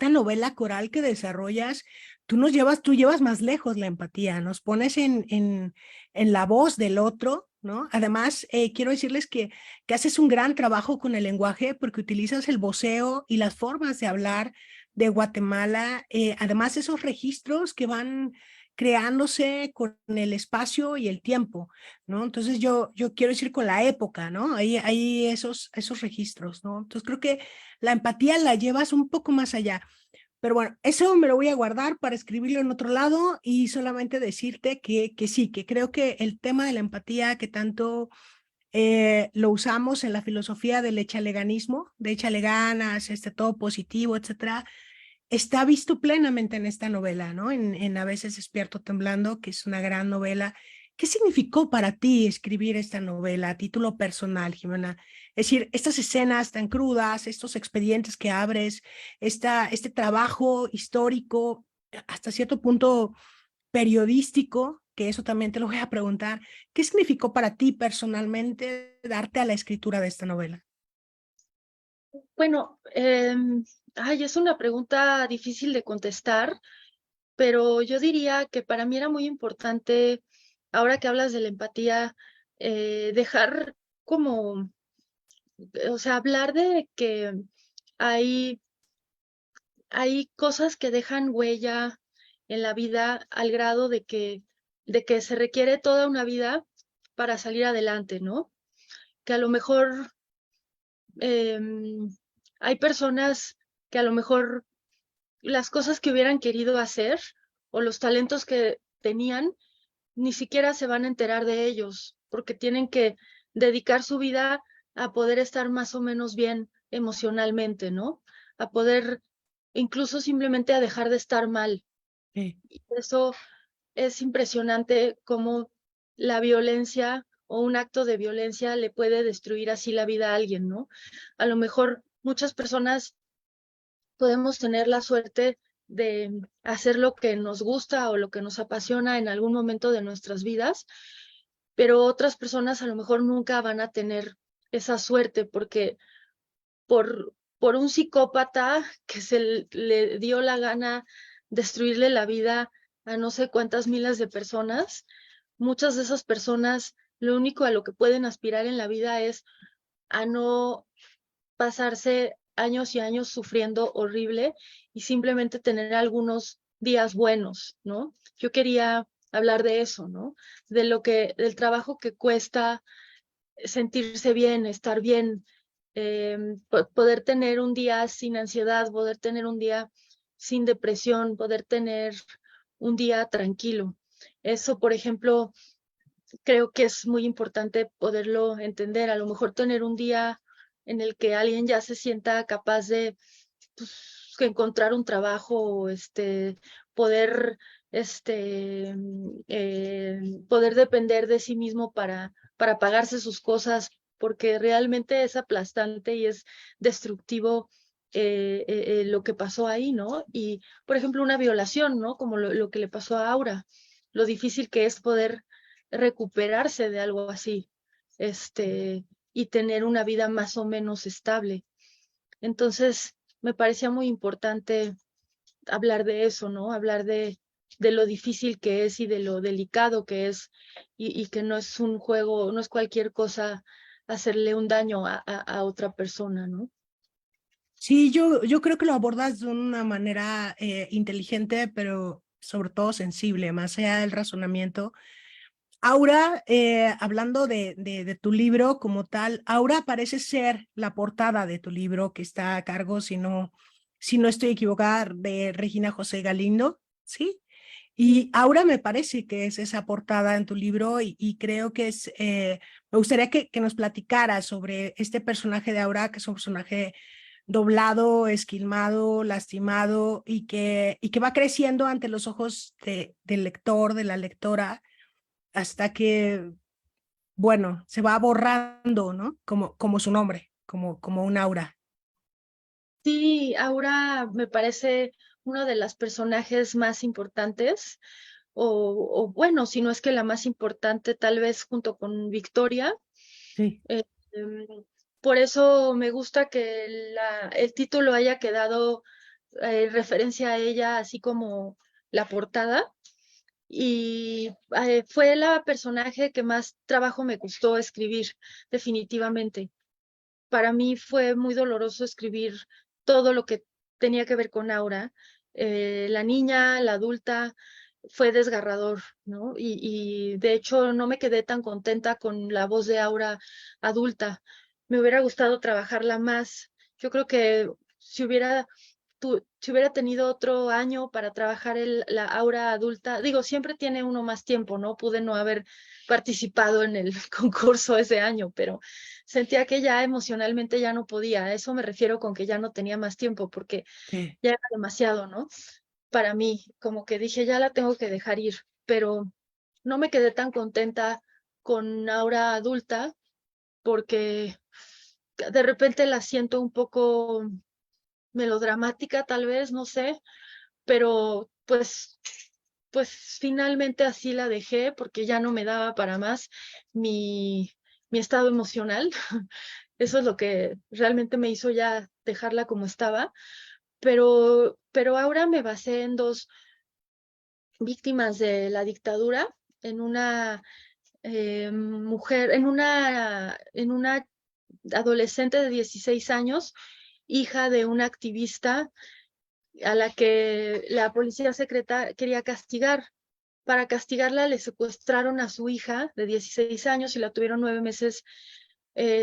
novela coral que desarrollas, tú llevas más lejos la empatía, nos pones en la voz del otro, ¿no? Además, quiero decirles que haces un gran trabajo con el lenguaje porque utilizas el voceo y las formas de hablar de Guatemala, además esos registros que van creándose con el espacio y el tiempo, ¿no? Entonces yo quiero decir con la época, ¿no? Hay esos registros, ¿no? Entonces creo que la empatía la llevas un poco más allá. Pero bueno, eso me lo voy a guardar para escribirlo en otro lado y solamente decirte que sí, que creo que el tema de la empatía que tanto lo usamos en la filosofía del echaleganismo, de échale ganas, todo positivo, etcétera, está visto plenamente en esta novela, ¿no? En A veces despierto temblando, que es una gran novela. ¿Qué significó para ti escribir esta novela a título personal, Jimena? Es decir, estas escenas tan crudas, estos expedientes que abres, este trabajo histórico, hasta cierto punto periodístico, que eso también te lo voy a preguntar, ¿qué significó para ti personalmente darte a la escritura de esta novela? Bueno, es una pregunta difícil de contestar, pero yo diría que para mí era muy importante, ahora que hablas de la empatía, dejar como, o sea, hablar de que hay, hay cosas que dejan huella en la vida al grado de que se requiere toda una vida para salir adelante, ¿no? Que a lo mejor em, hay personas que a lo mejor las cosas que hubieran querido hacer o los talentos que tenían, ni siquiera se van a enterar de ellos, porque tienen que dedicar su vida a poder estar más o menos bien emocionalmente, ¿no? A poder incluso simplemente a dejar de estar mal. Sí, Y eso es impresionante cómo la violencia o un acto de violencia le puede destruir así la vida a alguien, ¿no? A lo mejor muchas personas podemos tener la suerte de hacer lo que nos gusta o lo que nos apasiona en algún momento de nuestras vidas, pero otras personas a lo mejor nunca van a tener esa suerte porque por un psicópata que le dio la gana destruirle la vida a no sé cuántas miles de personas, muchas de esas personas lo único a lo que pueden aspirar en la vida es a no pasarse años y años sufriendo horrible y simplemente tener algunos días buenos, ¿no? Yo quería hablar de eso, ¿no? Del trabajo que cuesta sentirse bien, estar bien, poder tener un día sin ansiedad, poder tener un día sin depresión, poder tener un día tranquilo. Eso, por ejemplo, creo que es muy importante poderlo entender. A lo mejor tener un día en el que alguien ya se sienta capaz de que encontrar un trabajo, poder, poder depender de sí mismo para pagarse sus cosas, porque realmente es aplastante y es destructivo lo que pasó ahí, ¿no? Y, por ejemplo, una violación, ¿no? Como lo que le pasó a Aura, lo difícil que es poder recuperarse de algo así, y tener una vida más o menos estable. Entonces, me parecía muy importante hablar de eso, ¿no? Hablar de lo difícil que es y de lo delicado que es y que no es un juego, no es cualquier cosa hacerle un daño a otra persona, ¿no? Sí, yo creo que lo abordas de una manera inteligente, pero sobre todo sensible, más allá del razonamiento. Aura, hablando de tu libro como tal, Aura parece ser la portada de tu libro que está a cargo, si no estoy equivocada, de Regina José Galindo, ¿sí? Y Aura me parece que es esa portada en tu libro y creo que me gustaría que nos platicara sobre este personaje de Aura, que es un personaje doblado, esquilmado, lastimado y que va creciendo ante los ojos del lector, de la lectora, hasta que, bueno, se va borrando, ¿no? Como su nombre, como un aura. Sí, Aura me parece uno de los personajes más importantes, o bueno, si no es que la más importante, tal vez junto con Victoria. Sí. Eh, em, por eso me gusta que el título haya quedado referencia a ella, así como la portada. Y fue la personaje que más trabajo me costó escribir, definitivamente. Para mí fue muy doloroso escribir todo lo que tenía que ver con Aura. La niña, la adulta, fue desgarrador, ¿no? Y de hecho no me quedé tan contenta con la voz de Aura adulta. Me hubiera gustado trabajarla más. Yo creo que si hubiera tenido otro año para trabajar la Aura adulta, digo, siempre tiene uno más tiempo, ¿no? Pude no haber participado en el concurso ese año, pero sentía que ya emocionalmente ya no podía. A eso me refiero con que ya no tenía más tiempo, porque Sí. ya era demasiado, ¿no? Para mí, como que dije, ya la tengo que dejar ir, pero no me quedé tan contenta con Aura adulta porque de repente la siento un poco melodramática, tal vez, no sé, pero pues finalmente así la dejé porque ya no me daba para más mi, mi estado emocional. Eso es lo que realmente me hizo ya dejarla como estaba, pero ahora me basé en dos víctimas de la dictadura, en una mujer, en una adolescente de 16 años, hija de una activista a la que la policía secreta quería castigar. Para castigarla le secuestraron a su hija de 16 años y la tuvieron 9 meses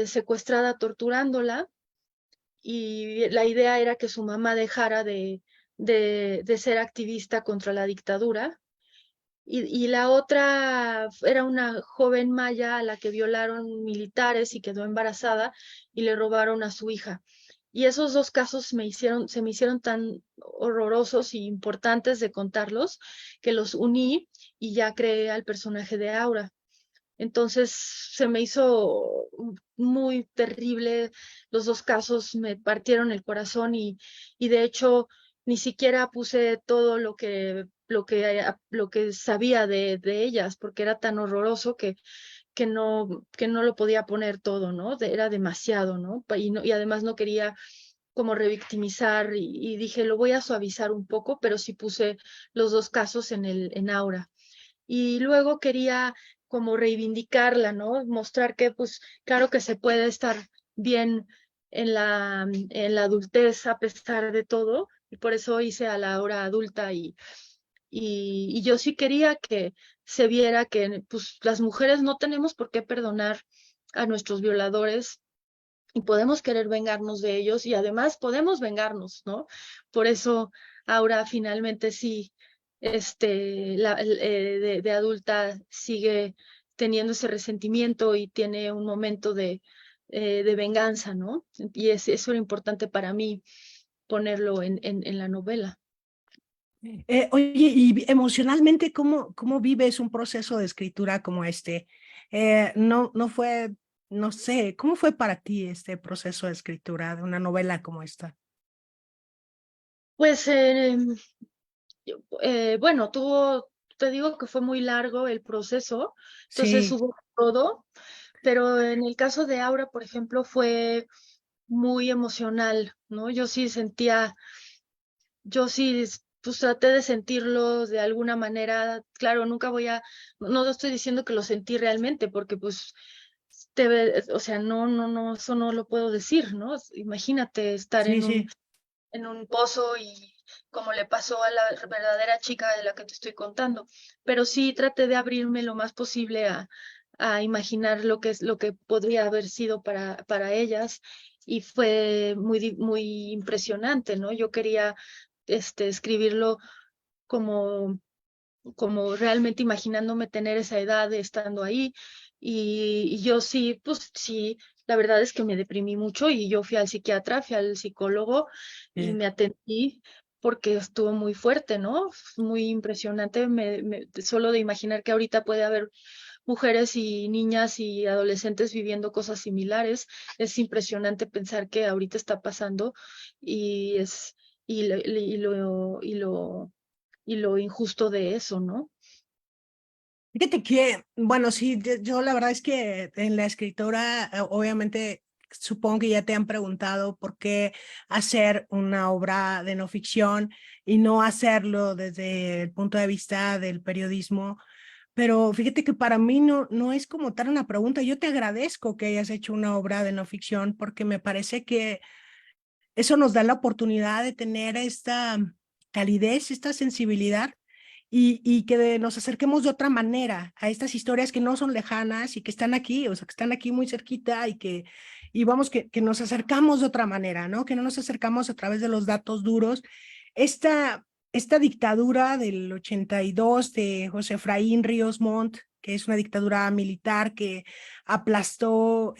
secuestrada, torturándola. Y la idea era que su mamá dejara de ser activista contra la dictadura. Y la otra era una joven maya a la que violaron militares y quedó embarazada y le robaron a su hija. Y esos dos casos se me hicieron tan horrorosos y importantes de contarlos que los uní y ya creé al personaje de Aura. Entonces se me hizo muy terrible. Los dos casos me partieron el corazón y de hecho ni siquiera puse todo lo que sabía de ellas, porque era tan horroroso que no lo podía poner todo, ¿no? Era demasiado, ¿no? Y además no quería como revictimizar y dije, lo voy a suavizar un poco, pero sí puse los dos casos en Aura. Y luego quería como reivindicarla, ¿no? Mostrar que, pues, claro que se puede estar bien en la adultez a pesar de todo, y por eso hice a la hora adulta y yo sí quería que se viera que, pues, las mujeres no tenemos por qué perdonar a nuestros violadores y podemos querer vengarnos de ellos y además podemos vengarnos, ¿no? Por eso ahora finalmente sí, de adulta sigue teniendo ese resentimiento y tiene un momento de venganza, ¿no? Y eso era importante para mí ponerlo en la novela. Oye, y emocionalmente, ¿cómo vives un proceso de escritura como este? No fue no sé, ¿cómo fue para ti este proceso de escritura de una novela como esta? Pues bueno, te digo que fue muy largo el proceso, entonces Sí, hubo todo, pero en el caso de Aura, por ejemplo, fue muy emocional, ¿no? Yo sí, pues traté de sentirlo de alguna manera, claro, no estoy diciendo que lo sentí realmente, porque pues, o sea, no, eso no lo puedo decir, ¿no? Imagínate estar sí, sí. en un pozo y como le pasó a la verdadera chica de la que te estoy contando, pero sí traté de abrirme lo más posible a imaginar lo que podría haber sido para ellas y fue muy impresionante, ¿no? Yo quería escribirlo como, como realmente imaginándome tener esa edad estando ahí. Y yo sí, pues sí, la verdad es que me deprimí mucho y yo fui al psiquiatra, fui al psicólogo y Sí. me atendí porque estuvo muy fuerte, ¿no? Muy impresionante, solo de imaginar que ahorita puede haber mujeres y niñas y adolescentes viviendo cosas similares. Es impresionante pensar que ahorita está pasando y es y lo injusto de eso, ¿no? Fíjate que, bueno, sí, yo la verdad es que en la escritora, obviamente, supongo que ya te han preguntado por qué hacer una obra de no ficción y no hacerlo desde el punto de vista del periodismo. Pero fíjate que para mí no es como tal una pregunta. Yo te agradezco que hayas hecho una obra de no ficción porque me parece que eso nos da la oportunidad de tener esta calidez, esta sensibilidad y que nos acerquemos de otra manera a estas historias que no son lejanas y que están aquí, o sea, que están aquí muy cerquita y vamos, que nos acercamos de otra manera, ¿no? Que no nos acercamos a través de los datos duros. Esta dictadura del 82 de José Efraín Ríos Montt, que es una dictadura militar que aplastó,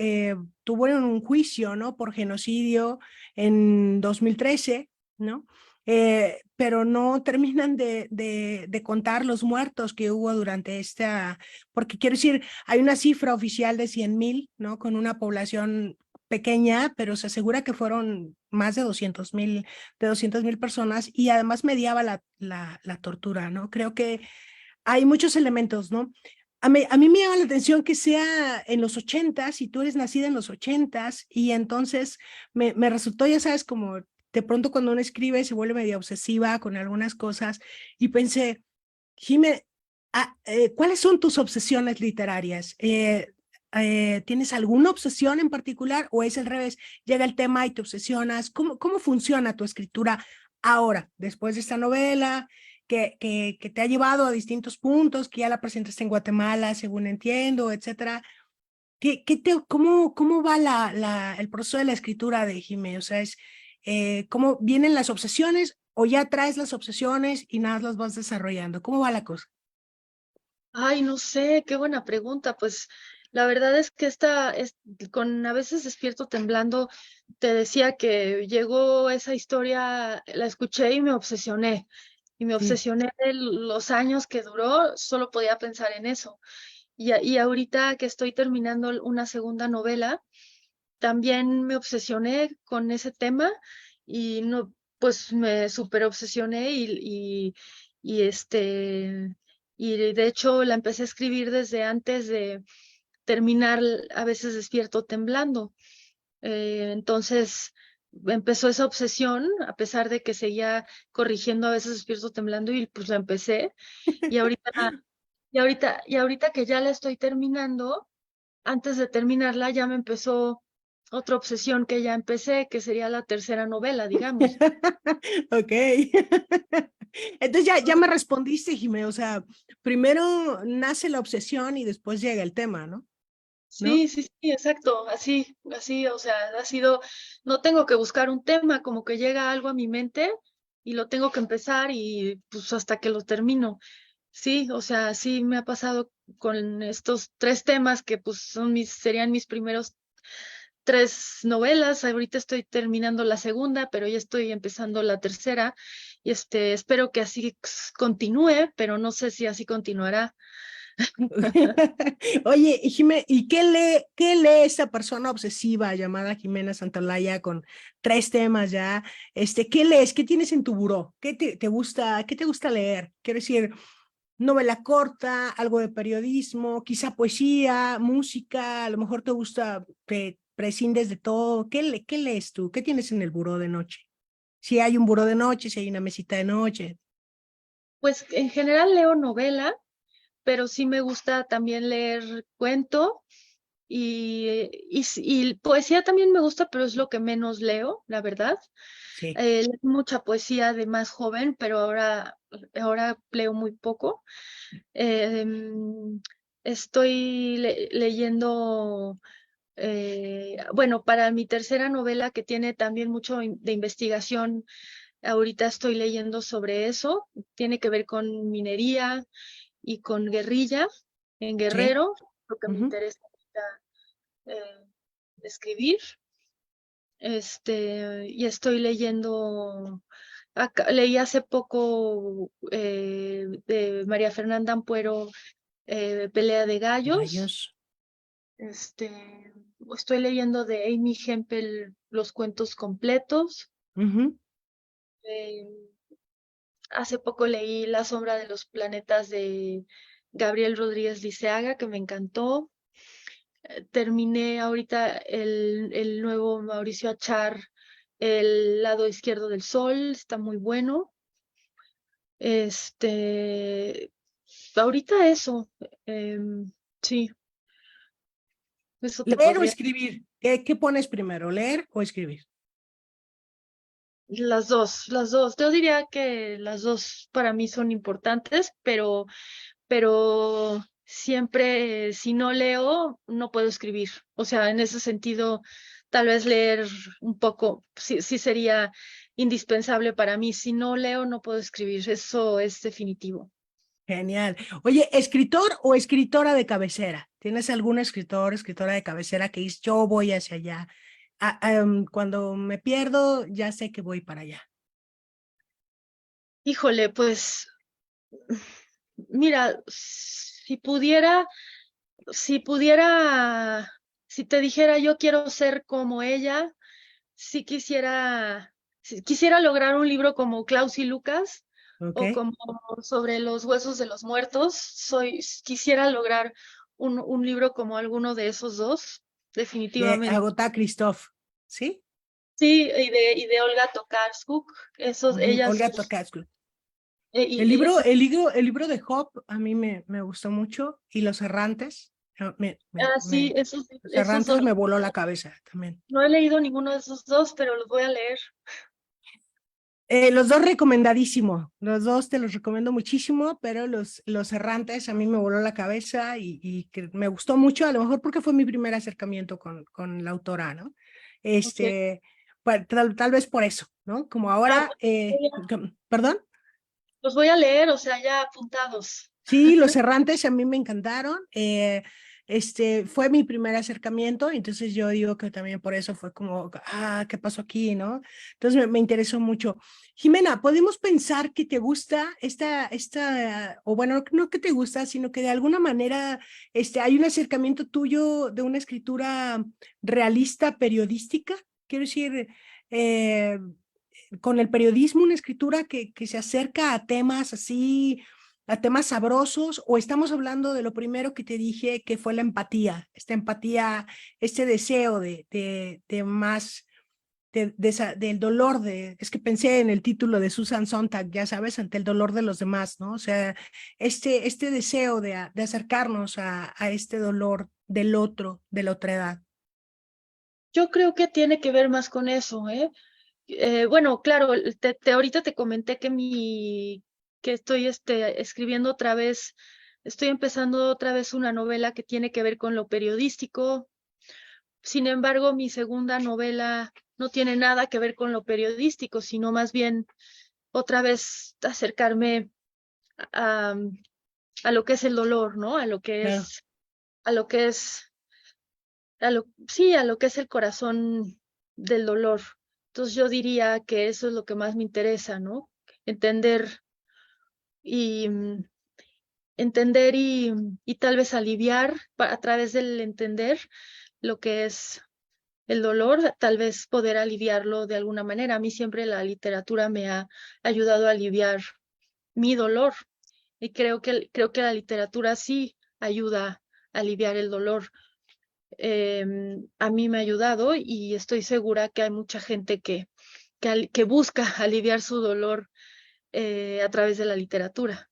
tuvo un juicio, ¿no? Por genocidio en 2013, ¿no? Pero no terminan de contar los muertos que hubo durante esta, porque quiero decir, hay una cifra oficial de 100,000, ¿no? Con una población pequeña, pero se asegura que fueron más de 200,000 personas y además mediaba la tortura, ¿no? Creo que hay muchos elementos, ¿no? A mí me llama la atención que sea en los 80s y tú eres nacida en los 80s y entonces me resultó, ya sabes, como de pronto cuando uno escribe se vuelve medio obsesiva con algunas cosas y pensé, Jime, ¿cuáles son tus obsesiones literarias? ¿Tienes alguna obsesión en particular o es al revés? Llega el tema y te obsesionas. ¿Cómo funciona tu escritura ahora, después de esta novela que te ha llevado a distintos puntos, que ya la presentaste en Guatemala, según entiendo, etcétera? ¿Cómo va el proceso de la escritura de Jime? O sea, ¿cómo vienen las obsesiones o ya traes las obsesiones y nada las vas desarrollando? ¿Cómo va la cosa? Ay, no sé, qué buena pregunta. Pues la verdad es que con a veces despierto temblando, te decía que llegó esa historia, la escuché y me obsesioné. Y me Sí. obsesioné de los años que duró, solo podía pensar en eso. Y ahorita que estoy terminando una segunda novela, también me obsesioné con ese tema y no, pues me súper obsesioné y y de hecho la empecé a escribir desde antes de terminar A veces despierto temblando. Entonces empezó esa obsesión, a pesar de que seguía corrigiendo A veces despierto temblando y pues la empecé. Y ahorita, y ahorita que ya la estoy terminando, antes de terminarla ya me empezó otra obsesión que ya empecé, que sería la tercera novela, digamos. Ok. Entonces ya me respondiste, Jimé. O sea, primero nace la obsesión y después llega el tema, ¿no? ¿No? Sí, sí, sí, exacto, así, o sea, ha sido, no tengo que buscar un tema, como que llega algo a mi mente y lo tengo que empezar y pues hasta que lo termino. Sí, o sea, sí me ha pasado con estos tres temas que pues serían mis primeros tres novelas. Ahorita estoy terminando la segunda, pero ya estoy empezando la tercera y espero que así continúe, pero no sé si así continuará. Oye, ¿y qué lee esta persona obsesiva llamada Jimena Santolaya con 3 temas ya? ¿Qué lees? ¿Qué tienes en tu buró? ¿Qué te gusta leer? Quiero decir, novela corta, algo de periodismo, quizá poesía, música, a lo mejor te gusta, prescindes de todo. ¿Qué lees tú? ¿Qué tienes en el buró de noche? Si hay un buró de noche, si hay una mesita de noche. Pues en general leo novela, pero sí me gusta también leer cuento y poesía también me gusta, pero es lo que menos leo, la verdad. Sí. Leo mucha poesía de más joven, pero ahora leo muy poco. Em, Estoy leyendo, bueno, para mi tercera novela que tiene también mucho de investigación, ahorita estoy leyendo sobre eso. Tiene que ver con minería y con guerrilla en Sí. Guerrero, lo que me Ujú. interesa ahorita, escribir. Y estoy leyendo, leí hace poco de María Fernanda Ampuero, Pelea de Gallos. Gallos. Estoy leyendo de Amy Hempel los cuentos completos. Ujú. Eh, Hace poco leí La sombra de los planetas de Gabriel Rodríguez Liceaga, que me encantó. Terminé ahorita el nuevo Mauricio Achar, El lado izquierdo del sol, está muy bueno. Este, Ahorita eso, sí, eso te ¿Leer o podría. escribir? ¿Qué pones primero, leer o escribir? Las dos, las dos. Yo diría que las dos para mí son importantes, pero siempre, si no leo, no puedo escribir. O sea, en ese sentido, tal vez leer un poco, sí, sí sería indispensable para mí. Si no leo, no puedo escribir. Eso es definitivo. Genial. Oye, ¿escritor o escritora de cabecera? ¿Tienes algún escritor, escritora de cabecera que dice, yo voy hacia allá? Cuando me pierdo, ya sé que voy para allá. Híjole, pues mira, si pudiera, si te dijera yo quiero ser como ella, si quisiera lograr un libro como Klaus y Lucas ¿Ok? o como sobre los huesos de los muertos, quisiera lograr un libro como alguno de esos dos, De definitivamente. Agota Christoph, ¿sí? Sí, y de Olga Tokarczuk, Ujú. ellas Olga dos, Tokarczuk. El ellas. libro, el libro, el libro de Job a mí me gustó mucho y Los Errantes, Sí, Los esos Errantes dos. me voló la cabeza también. No he leído ninguno de esos dos, pero los voy a leer. Los dos recomendadísimo, los dos te los recomiendo muchísimo, pero los Errantes a mí me voló la cabeza y que me gustó mucho, a lo mejor porque fue mi primer acercamiento con la autora, ¿no? Ok. Tal vez por eso, ¿no? Como Ah, ahora, perdón. los voy a leer, o sea, ya apuntados. Sí, Los Errantes a mí me encantaron. Fue mi primer acercamiento, entonces yo digo que también por eso fue como, ¿qué pasó aquí, no? Entonces me interesó mucho. Jimena, ¿podemos pensar que te gusta o bueno, no que te gusta, sino que de alguna manera hay un acercamiento tuyo de una escritura realista periodística? Quiero decir, eh, con el periodismo, una escritura que se acerca a temas así, a temas sabrosos, o estamos hablando de lo primero que te dije, que fue la empatía, esta empatía, este deseo de más, del dolor, es que pensé en el título de Susan Sontag, ya sabes, ante el dolor de los demás, ¿no? O sea, este deseo de acercarnos a este dolor del otro, de la otredad. Yo creo que tiene que ver más con eso, ¿eh? Bueno, claro, ahorita te comenté que estoy escribiendo otra vez, estoy empezando otra vez una novela que tiene que ver con lo periodístico. Sin embargo, mi segunda novela no tiene nada que ver con lo periodístico, sino más bien otra vez acercarme a, a lo que es el dolor, ¿no? Claro. A lo que es, sí, a lo que es el corazón del dolor. Entonces yo diría que eso es lo que más me interesa, ¿no? Entender y, entender y tal vez aliviar a través del entender lo que es el dolor, tal vez poder aliviarlo de alguna manera. A mí siempre la literatura me ha ayudado a aliviar mi dolor y creo que la literatura sí ayuda a aliviar el dolor. A mí me ha ayudado y estoy segura que hay mucha gente que busca aliviar su dolor a través de la literatura.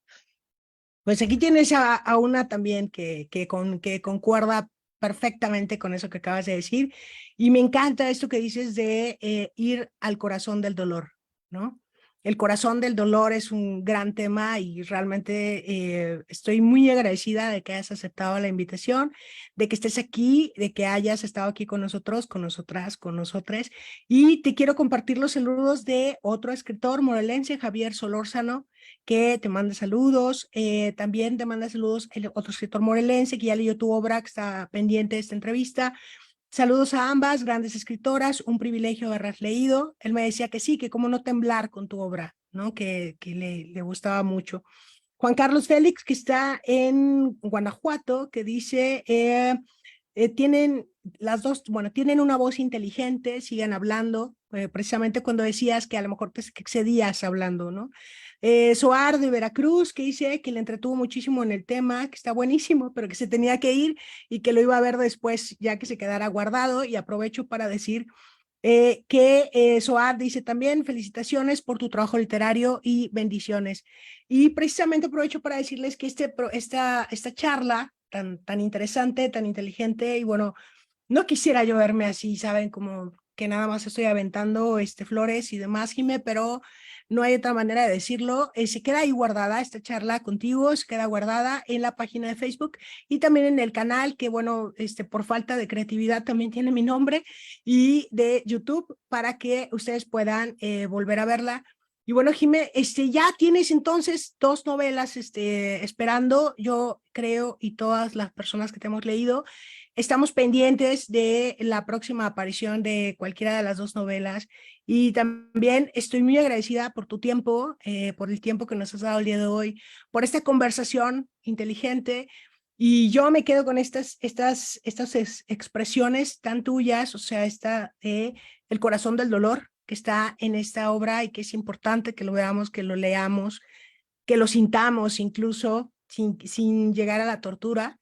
Pues aquí tienes a una también que concuerda perfectamente con eso que acabas de decir. Y me encanta esto que dices de ir al corazón del dolor, ¿no? El corazón del dolor es un gran tema y realmente estoy muy agradecida de que hayas aceptado la invitación, de que estés aquí, de que hayas estado aquí con nosotros, con nosotras, con nosotres. Y te quiero compartir los saludos de otro escritor morelense, Javier Solórzano, que te manda saludos. También te manda saludos el otro escritor morelense que ya leyó tu obra, que está pendiente de esta entrevista. Saludos a ambas, grandes escritoras, un privilegio haberlas leído. Él me decía que sí, que cómo no temblar con tu obra, ¿no? Que le gustaba mucho. Juan Carlos Félix, que está en Guanajuato, que dice, tienen las dos, bueno, tienen una voz inteligente, sigan hablando, precisamente cuando decías que a lo mejor te excedías hablando, ¿no? Soar de Veracruz, que dice que le entretuvo muchísimo en el tema, que está buenísimo, pero que se tenía que ir y que lo iba a ver después, ya que se quedara guardado. Y aprovecho para decir que Soar dice también, felicitaciones por tu trabajo literario y bendiciones. Y precisamente aprovecho para decirles que esta charla tan interesante, tan inteligente, y bueno, no quisiera yo verme así, ¿saben? Como que nada más estoy aventando flores y demás, Jime, pero no hay otra manera de decirlo. Se queda ahí guardada esta charla contigo, se queda guardada en la página de Facebook y también en el canal, que bueno, por falta de creatividad también tiene mi nombre, y de YouTube, para que ustedes puedan volver a verla. Y bueno, Jime, ya tienes entonces dos novelas esperando, yo creo, y todas las personas que te hemos leído. Estamos pendientes de la próxima aparición de cualquiera de las dos novelas y también estoy muy agradecida por tu tiempo, por el tiempo que nos has dado el día de hoy, por esta conversación inteligente. Y yo me quedo con estas expresiones tan tuyas, o sea, el corazón del dolor que está en esta obra y que es importante que lo veamos, que lo leamos, que lo sintamos incluso sin llegar a la tortura.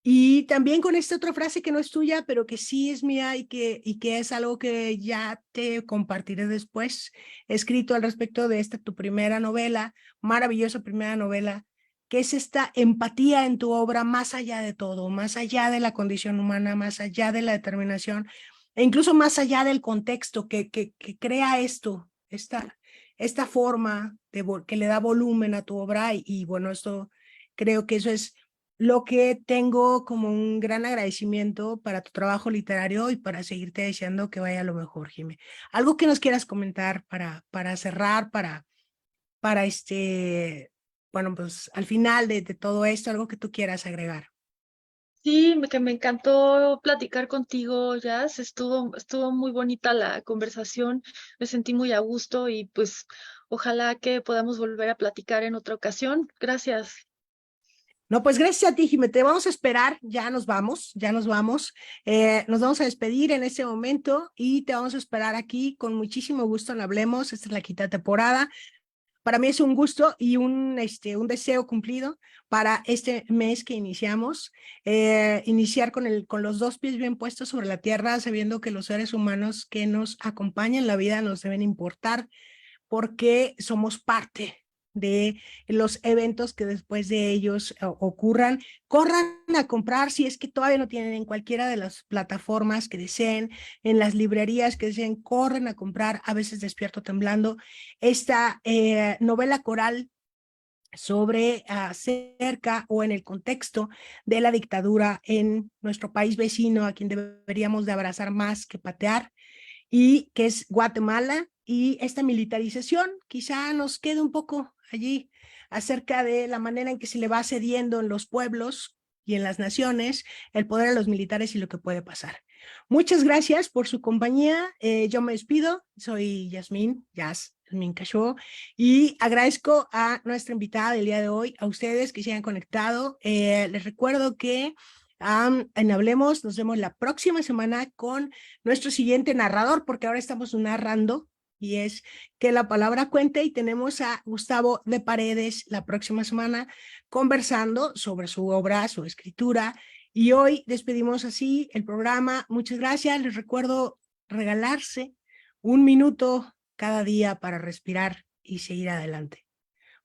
Y también con esta otra frase que no es tuya, pero que sí es mía y que es algo que ya te compartiré después, escrito al respecto de esta tu primera novela, maravillosa primera novela, que es esta empatía en tu obra más allá de todo, más allá de la condición humana, más allá de la determinación, e incluso más allá del contexto que crea esta forma que le da volumen a tu obra y bueno, esto creo que eso es lo que tengo como un gran agradecimiento para tu trabajo literario y para seguirte deseando que vaya lo mejor, Jimé. Algo que nos quieras comentar para cerrar, para bueno, pues al final de todo esto, algo que tú quieras agregar. Sí, que me encantó platicar contigo, Jazz. Estuvo muy bonita la conversación. Me sentí muy a gusto y pues ojalá que podamos volver a platicar en otra ocasión. Gracias. No, pues gracias a ti, Jimé. Te vamos a esperar, ya nos vamos, ya nos vamos. Nos vamos a despedir en este momento y te vamos a esperar aquí con muchísimo gusto en Hablemos. Esta es la quinta temporada. Para mí es un gusto y un deseo cumplido para este mes que iniciamos, iniciar con los dos pies bien puestos sobre la tierra, sabiendo que los seres humanos que nos acompañan en la vida nos deben importar porque somos parte de los eventos que después de ellos ocurran. Corran a comprar si es que todavía no tienen en cualquiera de las plataformas que deseen, en las librerías que deseen, corren a comprar A veces despierto temblando, esta novela coral sobre acerca o en el contexto de la dictadura en nuestro país vecino, a quien deberíamos de abrazar más que patear, y que es Guatemala, y esta militarización quizá nos quede un poco allí acerca de la manera en que se le va cediendo en los pueblos y en las naciones el poder a los militares y lo que puede pasar. Muchas gracias por su compañía. Yo me despido. Soy Yasmín Jazz me encajó. Y agradezco a nuestra invitada del día de hoy, a ustedes que se hayan conectado. Les recuerdo que en Hablemos nos vemos la próxima semana con nuestro siguiente narrador, porque ahora estamos narrando y es que la palabra cuente, y tenemos a Gustavo de Paredes la próxima semana conversando sobre su obra, su escritura. Y hoy despedimos así el programa. Muchas gracias. Les recuerdo regalarse un minuto cada día para respirar y seguir adelante.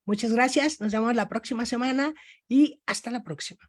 Muchas gracias. Nos vemos la próxima semana y hasta la próxima.